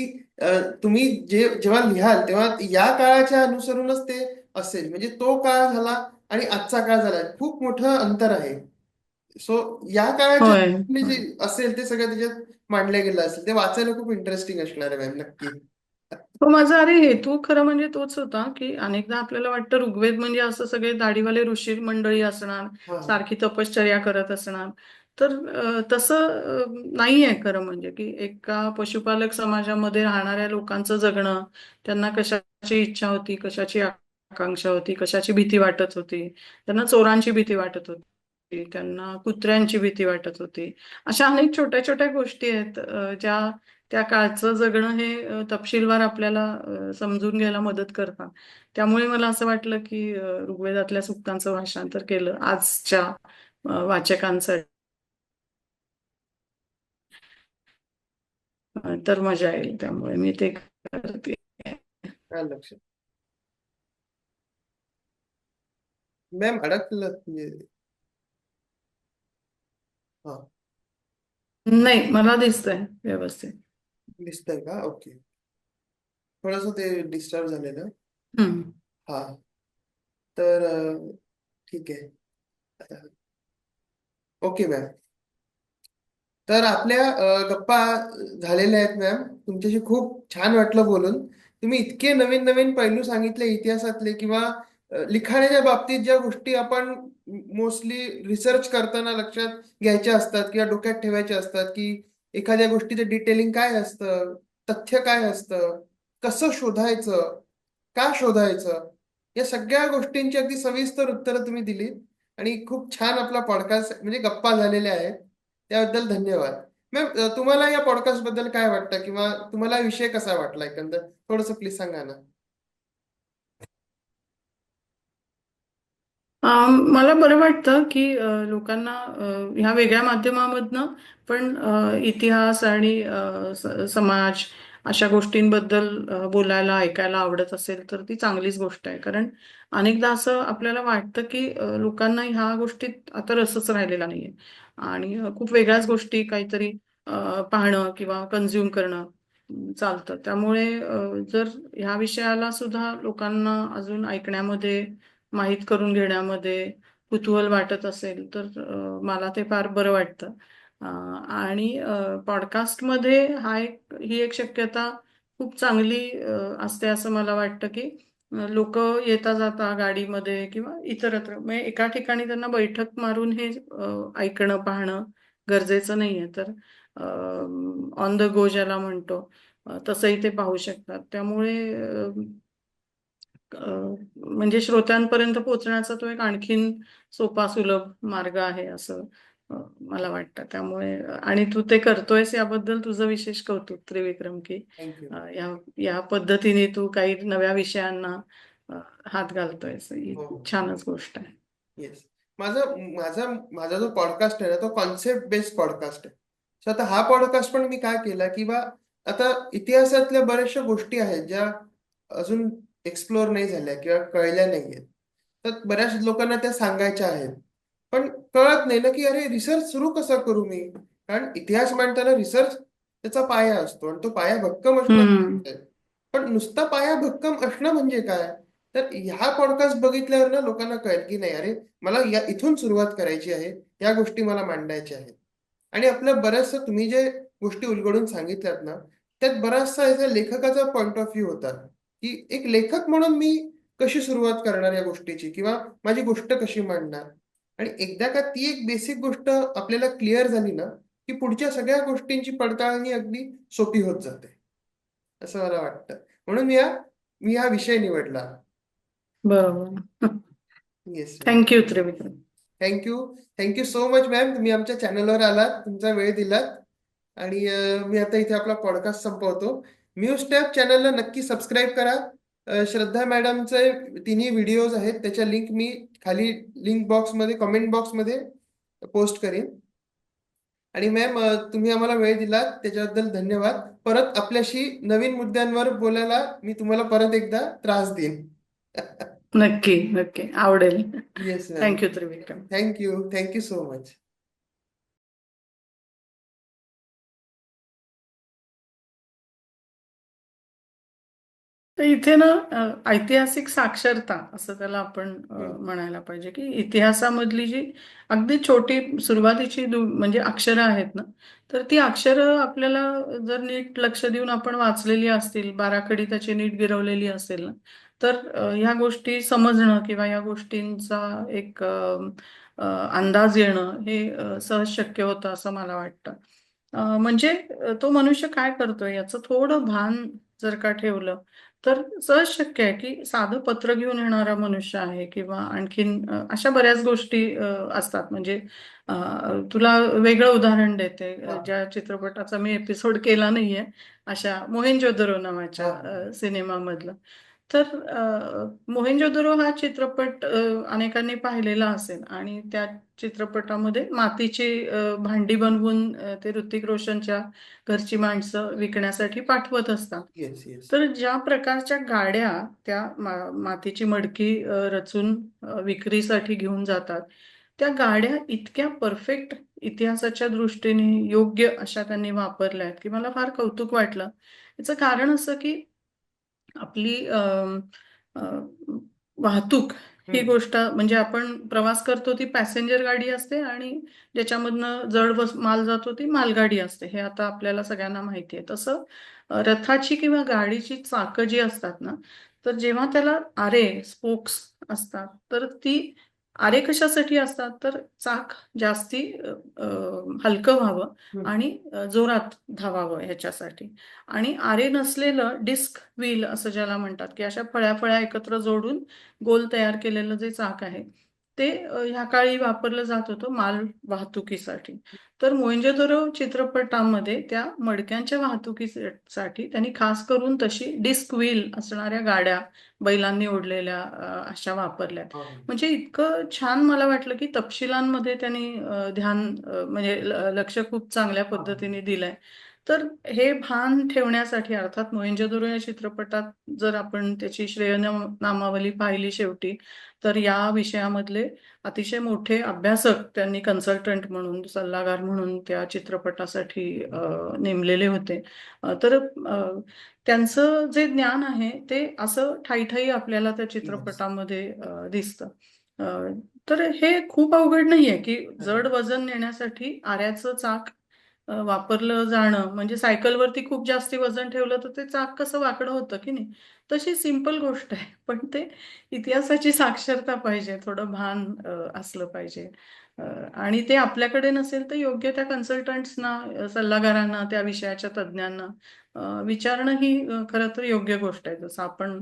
तुम्ही जेव्हा लिहाल तेव्हा या काळाच्या अनुसरूनच ते असेल. म्हणजे तो काळ झाला आणि आजचा काळ झाला, खूप मोठं अंतर आहे. सो या काळाच्या होय. जे असेल ते सगळं त्याच्यात मांडलं गेलं असेल, ते वाचायला खूप इंटरेस्टिंग असणार आहे मॅम, नक्की. हो, माझा हेतू खरं म्हणजे तोच होता की अनेकदा आपल्याला वाटतं ऋग्वेद म्हणजे असं सगळे दाढीवाले ऋषी मंडळी असणार, हा. सारखी तपश्चर्या करत असणार. तर तसं नाही आहे खरं म्हणजे की एका पशुपालक समाजामध्ये राहणाऱ्या लोकांचं जगणं, त्यांना कशाची इच्छा होती, कशाची आकांक्षा होती, कशाची भीती वाटत होती. त्यांना चोरांची भीती वाटत होती, त्यांना कुत्र्यांची भीती वाटत होती. अशा अनेक छोट्या छोट्या गोष्टी आहेत ज्या त्या काळचं जगणं हे तपशीलवार आपल्याला समजून घ्यायला मदत करतात. त्यामुळे मला असं वाटलं की ऋग्वेदातल्या सूक्तांचं भाषांतर केलं आजच्या वाचकांसाठी तर मजा येईल. त्यामुळे मी ते करते. हा, लक्षात. मॅम अडकलं म्हणजे. हा. नाही, मला दिसतंय व्यवस्थित. दिसतंय का? ओके. थोडस ते डिस्टर्ब झालेलं. हम्म. हा. तर ठीक आहे. Okay ma'am. तर आपल्या गप्पा झालेल्या आहेत मॅम. तुमच्याशी खूप छान वाटलं बोलून. तुम्ही इतके नवीन नवीन पैलू सांगितले इतिहासातले, किंवा लिखाणाच्या बाबतीत ज्या गोष्टी आपण मोस्टली रिसर्च करताना लक्षात घ्यायच्या असतात किंवा डोक्यात ठेवायच्या असतात, की एखाद्या गोष्टीचं डिटेलिंग काय असतं, तथ्य काय असतं, कसं शोधायचं, का शोधायचं, या सगळ्या गोष्टींची अगदी सविस्तर उत्तरं तुम्ही दिली. आणि खूप छान आपला पॉडकास्ट म्हणजे गप्पा झालेल्या आहेत, त्याबद्दल धन्यवाद. मॅम, तुम्हाला या पॉडकास्ट बद्दल काय वाटतं, किंवा तुम्हाला हा विषय कसा वाटला एकंदर, थोडंसं प्लीज सांगा ना. मला बरं वाटतं की लोकांना ह्या वेगळ्या माध्यमामधनं पण इतिहास आणि समाज अशा गोष्टींबद्दल बोलायला ऐकायला आवडत असेल तर ती चांगलीच गोष्ट आहे. कारण अनेकदा असं आपल्याला वाटतं की लोकांना ह्या गोष्टीत आता रसच राहिलेला नाहीये आणि खूप वेगळ्याच गोष्टी काहीतरी पाहणं किंवा कन्झ्युम करणं चालतं. त्यामुळे जर ह्या विषयाला सुद्धा लोकांना अजून ऐकण्यामध्ये, माहीत करून घेण्यामध्ये कुतूहल वाटत असेल तर मला ते फार बरं वाटतं. आणि पॉडकास्टमध्ये ही एक शक्यता खूप चांगली असते असं मला वाटतं की लोक येता जाता गाडीमध्ये किंवा इतरत्र म्हणजे एका ठिकाणी त्यांना बैठक मारून हे ऐकणं पाहणं गरजेचं नाहीये. तर ऑन द गो ज्याला म्हणतो तसंही ते पाहू शकतात. त्यामुळे म्हणजे श्रोत्यांपर्यंत पोहोचण्याचा तो एक आणखीन सोपा सुलभ मार्ग आहे असं मला वाटतं. त्यामुळे आणि तू ते करतोयस याबद्दल तुझं विशेष कौतुक त्रिविक्रम की थँक्यू. या या पद्धतीने तू काही नव्या विषयांना अ, हात घालतोयस, ही हो, हो. छानच गोष्ट आहे. येस. माझा माझा माझा जो पॉडकास्ट आहे ना, तो कॉन्सेप्ट बेस्ड पॉडकास्ट आहे. सो आता हा पॉडकास्ट पण मी काय केला, की बा आता इतिहासातल्या बऱ्याचशा गोष्टी आहेत ज्या अजून एक्सप्लोर नाही झाल्या किंवा कळल्या नाहीयेत. तर बऱ्याच लोकांना त्या सांगायच्या आहेत. पण कळत नाही ना, की अरे रिसर्च सुरू कसा करू मी? कारण इतिहास मांडताना रिसर्च त्याचा पाया असतो आणि तो पाया भक्कम असणं हम्म. गरजेचं आहे. पण नुसता पाया भक्कम असणं म्हणजे काय? तर ह्या पॉडकास्ट बघितल्यावर ना लोकांना कळेल की नाही, अरे मला या इथून सुरुवात करायची आहे, या गोष्टी मला मांडायच्या आहेत. आणि आपलं बऱ्याचशा तुम्ही जे गोष्टी उलगडून सांगितल्यात ना, त्यात बराचसा याचा लेखकाचा पॉइंट ऑफ व्ह्यू होता, की एक लेखक म्हणून मी कशी सुरुवात करणार या गोष्टीची, किंवा माझी गोष्ट कशी मांडणार. आणि एकदा का ती एक बेसिक गोष्ट आपल्याला क्लिअर झाली ना, की पुढच्या सगळ्या गोष्टींची पडताळणी अगदी सोपी होत जाते, असं मला वाटतं. म्हणून मी हा विषय निवडला. बरोबर. Yes ma'am. Thank you Trivikram. Thank you. Thank you so much ma'am, तुम्ही आमच्या चॅनलवर आलात, तुमचा वेळ दिलात. आणि मी आता इथे आपला पॉडकास्ट संपवतो. न्यूज टॅब चॅनलला नक्की सबस्क्राईब करा. श्रद्धा मॅडमचे तिन्ही व्हिडिओज आहेत, त्याच्या लिंक मी खाली लिंक बॉक्समध्ये, कमेंट बॉक्समध्ये पोस्ट करेन. आणि मॅम, तुम्ही आम्हाला वेळ दिलात त्याच्याबद्दल धन्यवाद. परत आपल्याशी नवीन मुद्द्यांवर बोलायला मी तुम्हाला परत एकदा त्रास देईन. नक्की नक्की आवडेल. Yes ma'am. Thank you Trivikram. Thank you. Thank you so much. तर इथे ना ऐतिहासिक साक्षरता असं त्याला आपण म्हणायला पाहिजे, की इतिहासामधली जी अगदी छोटी सुरुवातीची म्हणजे अक्षरं आहेत ना, तर ती अक्षरं आपल्याला जर नीट लक्ष देऊन आपण वाचलेली असतील, बाराखडी त्याची नीट गिरवलेली असेल ना, तर ह्या गोष्टी समजणं किंवा या गोष्टींचा एक अंदाज येणं हे सहज शक्य होतं असं मला वाटतं. म्हणजे तो मनुष्य काय करतोय याचं थोडं भान जर का ठेवलं, तर सहज शक्य आहे की साधं पत्र घेऊन येणारा मनुष्य आहे किंवा आणखीन अशा बऱ्याच गोष्टी असतात. म्हणजे अ, तुला वेगळं उदाहरण देते, हा. ज्या चित्रपटाचा मी एपिसोड केला नाहीये, अशा मोहेंजोदरो नावाच्या हा. सिनेमामधलं. तर मोहेंजोदरो हा चित्रपट अनेकांनी पाहिलेला असेल आणि त्या चित्रपटामध्ये मातीची भांडी बनवून ते ऋतिक रोशनच्या घरची माणसं विकण्यासाठी पाठवत असतात. Yes yes. तर ज्या प्रकारच्या गाड्या त्या मातीची मडकी रचून विक्रीसाठी घेऊन जातात, त्या गाड्या इतक्या परफेक्ट इतिहासाच्या दृष्टीने योग्य अशा त्यांनी वापरल्या आहेत, की मला फार कौतुक वाटलं. याचं कारण असं की आपली अ, वाहतूक ही हम्म. गोष्ट म्हणजे आपण प्रवास करतो ती पॅसेंजर गाडी असते आणि ज्याच्यामधनं जड माल जातो ती मालगाडी असते. हे आता आपल्याला सगळ्यांना माहिती आहे. तसं रथाची किंवा गाडीची चाकं जी असतात ना, तर जेव्हा त्याला आरे, स्पोक्स असतात, तर ती आरे कशासाठी असतात? तर चाक जास्ती हलकं व्हावं हम्म. आणि जोरात धावावं ह्याच्यासाठी. आणि आरे नसलेलं डिस्क व्हील असं ज्याला म्हणतात, की अशा फळ्या-फळ्या एकत्र जोडून गोल तयार केलेलं जे चाक आहे, ते ह्या काळी वापरलं जात होतं माल वाहतुकीसाठी. तर मोहेंजोदरो चित्रपटामध्ये त्या मडक्यांच्या वाहतुकीसाठी त्यांनी खास करून तशी डिस्क व्हील असणाऱ्या गाड्या बैलांनी ओढलेल्या अशा वापरल्या. हा. म्हणजे इतकं छान मला वाटलं, की तपशिलांमध्ये त्यांनी ध्यान म्हणजे लक्ष खूप चांगल्या हा. पद्धतीने दिलंय. तर हे भान ठेवण्यासाठी अर्थात मोहेंजोदरो या चित्रपटात जर आपण त्याची नामावली पाहिली शेवटी, तर या विषयामधले अतिशय मोठे अभ्यासक त्यांनी कन्सल्टंट म्हणून, सल्लागार म्हणून त्या चित्रपटासाठी नेमलेले होते. तर त्यांचं जे ज्ञान आहे ते असं ठायी आपल्याला त्या येस. चित्रपटामध्ये दिसतं. अ, तर हे खूप अवघड नाहीये, की जड वजन नेण्यासाठी आऱ्याचं चाक वापरलं जाणं म्हणजे सायकलवरती खूप जास्ती वजन ठेवलं तर ते चाक कसं वाकडं होतं की नाही? तशी सिंपल गोष्ट आहे. पण ते इतिहासाची साक्षरता पाहिजे, थोडं भान असलं पाहिजे. अ, आणि ते आपल्याकडे नसेल तर योग्य त्या कन्सल्टंट्सना, सल्लागारांना, त्या विषयाच्या तज्ञांना विचारणं ही खरं तर योग्य गोष्ट आहे. जसं आपण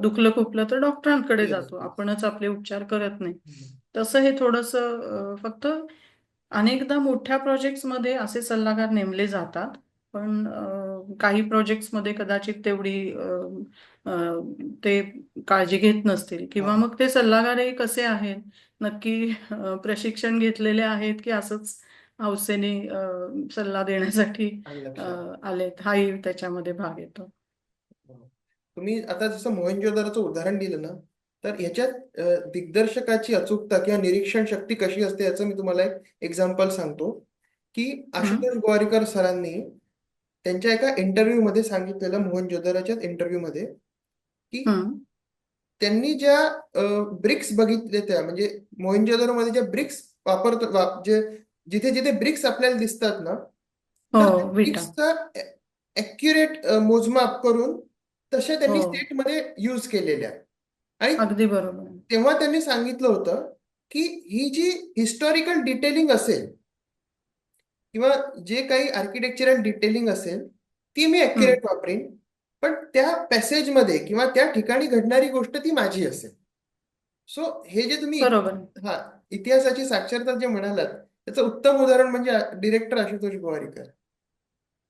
दुखलं-खुपलं तर डॉक्टरांकडे येस जातो. येस. आपणच आपले उपचार करत नाही. तसं हे थोडंसं फक्त अनेकदा मोठ्या प्रोजेक्ट्समध्ये असे सल्लागार नेमले जातात. पण काही प्रोजेक्ट्समध्ये कदाचित तेवढी अ, ते काळजी घेत नसतील हा. किंवा मग ते सल्लागारही कसे आहेत, नक्की प्रशिक्षण घेतलेले आहेत की असंच हौसेने सल्ला देण्यासाठी आणि अ, लक्षात. आलेत, हाही त्याच्यामध्ये भाग येतो. तुम्ही आता जसं मोहेंजोदरोचं उदाहरण दिलं ना, तर ह्याच्यात दिग्दर्शकाची अचूकता किंवा निरीक्षण शक्ती कशी असते याचं मी तुम्हाला एक एक्झाम्पल सांगतो. की हं, आशुतोष गोवारीकर सरांनी त्यांच्या एका इंटरव्ह्यू मध्ये सांगितलेलं, मोहनजोदरोच्या इंटरव्ह्यू मध्ये, की हं, त्यांनी ज्या ब्रिक्स बघितले त्या म्हणजे मोहेंजोदरो मध्ये ज्या ब्रिक्स जे जिथे जिथे ब्रिक्स आपल्याला दिसतात ना, हो, तर त्या विटा. ब्रिक्सचा ऍक्युरेट मोजमाप करून तशा हो, त्यांनी स्टेटमध्ये यूज केलेल्या. आणि अगदी बरोबर. तेव्हा त्यांनी सांगितलं होतं की ही जी हिस्टॉरिकल डिटेलिंग असेल किंवा जे काही आर्किटेक्चरल डिटेलिंग असेल ती मी हम्म, ऍक्युरेट वापरीन, पण त्या पॅसेजमध्ये किंवा त्या ठिकाणी घडणारी गोष्ट ती माझी असेल. सो हे जे तुम्ही बरोबर. हा इतिहासाची साक्षरता जे म्हणालात त्याचं उत्तम उदाहरण म्हणजे डिरेक्टर आशुतोष गोवारीकर.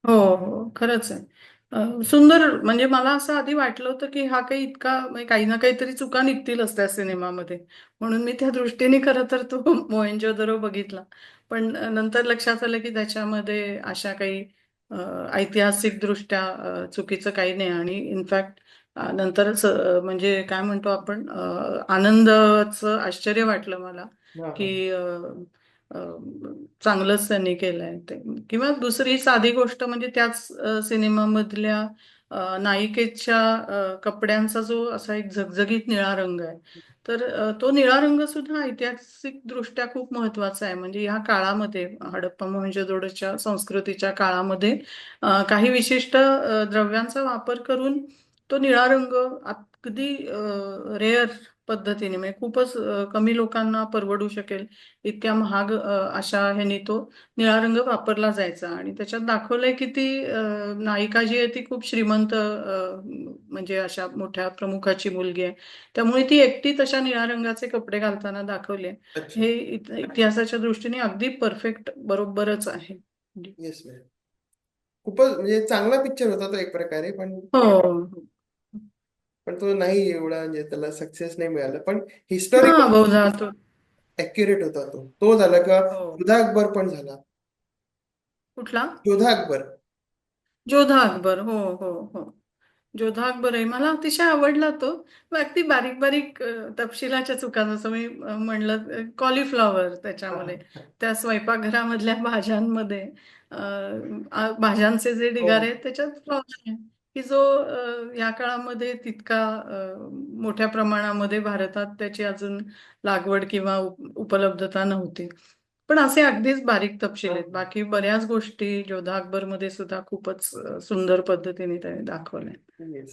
हो, हो, खरंच आहे. सुंदर. म्हणजे मला असं आधी वाटलं होतं की हा काही इतका म्हणजे काही ना काहीतरी चुका निघतीलच त्या सिनेमामध्ये, म्हणून मी त्या दृष्टीने खरं तर तो मोहेंजोदरो बघितला. पण नंतर लक्षात आलं की त्याच्यामध्ये अशा काही अ, ऐतिहासिक दृष्ट्या चुकीचं काही नाही. आणि इनफॅक्ट नंतर म्हणजे काय म्हणतो आपण, आनंदाचं आश्चर्य वाटलं मला हा की हा अ, चांगलंच त्यांनी केलंय ते. किंवा दुसरी साधी गोष्ट म्हणजे त्याच सिनेमामधल्या नायिकेच्या कपड्यांचा जो असा एक झगझगीत निळा रंग आहे, तर तो निळा रंग सुद्धा ऐतिहासिक दृष्ट्या खूप महत्वाचा आहे. म्हणजे ह्या काळामध्ये हडप्पा मोहेंजोदडोच्या संस्कृतीच्या काळामध्ये काही विशिष्ट द्रव्यांचा वापर करून तो निळा रंग अगदी रेअर पद्धतीने, म्हणजे खूपच कमी लोकांना परवडू शकेल इतक्या महाग अशा ह्यानी तो निळा रंग वापरला जायचा. आणि त्याच्यात दाखवलंय की ती नायिका जी आहे ती खूप श्रीमंत, म्हणजे अशा मोठ्या प्रमुखाची मुलगी आहे. त्यामुळे ती एकटी तशा निळ्या रंगाचे कपडे घालताना दाखवले. अच्छा. हे इतिहासाच्या दृष्टीने अगदी परफेक्ट बरोबरच आहे. Yes ma'am. खूपच म्हणजे चांगला पिक्चर होता तो एक प्रकारे, पण हो. पण तो नाही एवढा म्हणजे त्याला सक्सेस नाही मिळाला, पण हा, हिस्टॉरिकल बहुधा तो. ऍक्युरेट होता तो झाला का. हो. जोधा अकबर पण झाला. कुठला? जोधा अकबर. जोधा अकबर. हो, हो, हो. जोधा अकबर आहे, मला अतिशय आवडला तो. मग अगदी बारीक बारीक तपशिलाच्या चुका, जसं मी म्हणलं कॉलीफ्लॉवर हा त्याच्यामध्ये, हा. त्या स्वयंपाकघरामधल्या भाज्यांमध्ये भाज्यांचे जे हो. ढिगारे आहेत त्याच्यात फ्लॉवर आहे, की जो या काळामध्ये तितका मोठ्या प्रमाणामध्ये भारतात त्याची अजून लागवड किंवा उपलब्धता नव्हती. पण असे अगदीच बारीक तपशील हा. आहेत. बाकी बऱ्याच गोष्टी जोधा अकबर मध्ये सुद्धा खूपच सुंदर पद्धतीने त्याने दाखवल्या. येस.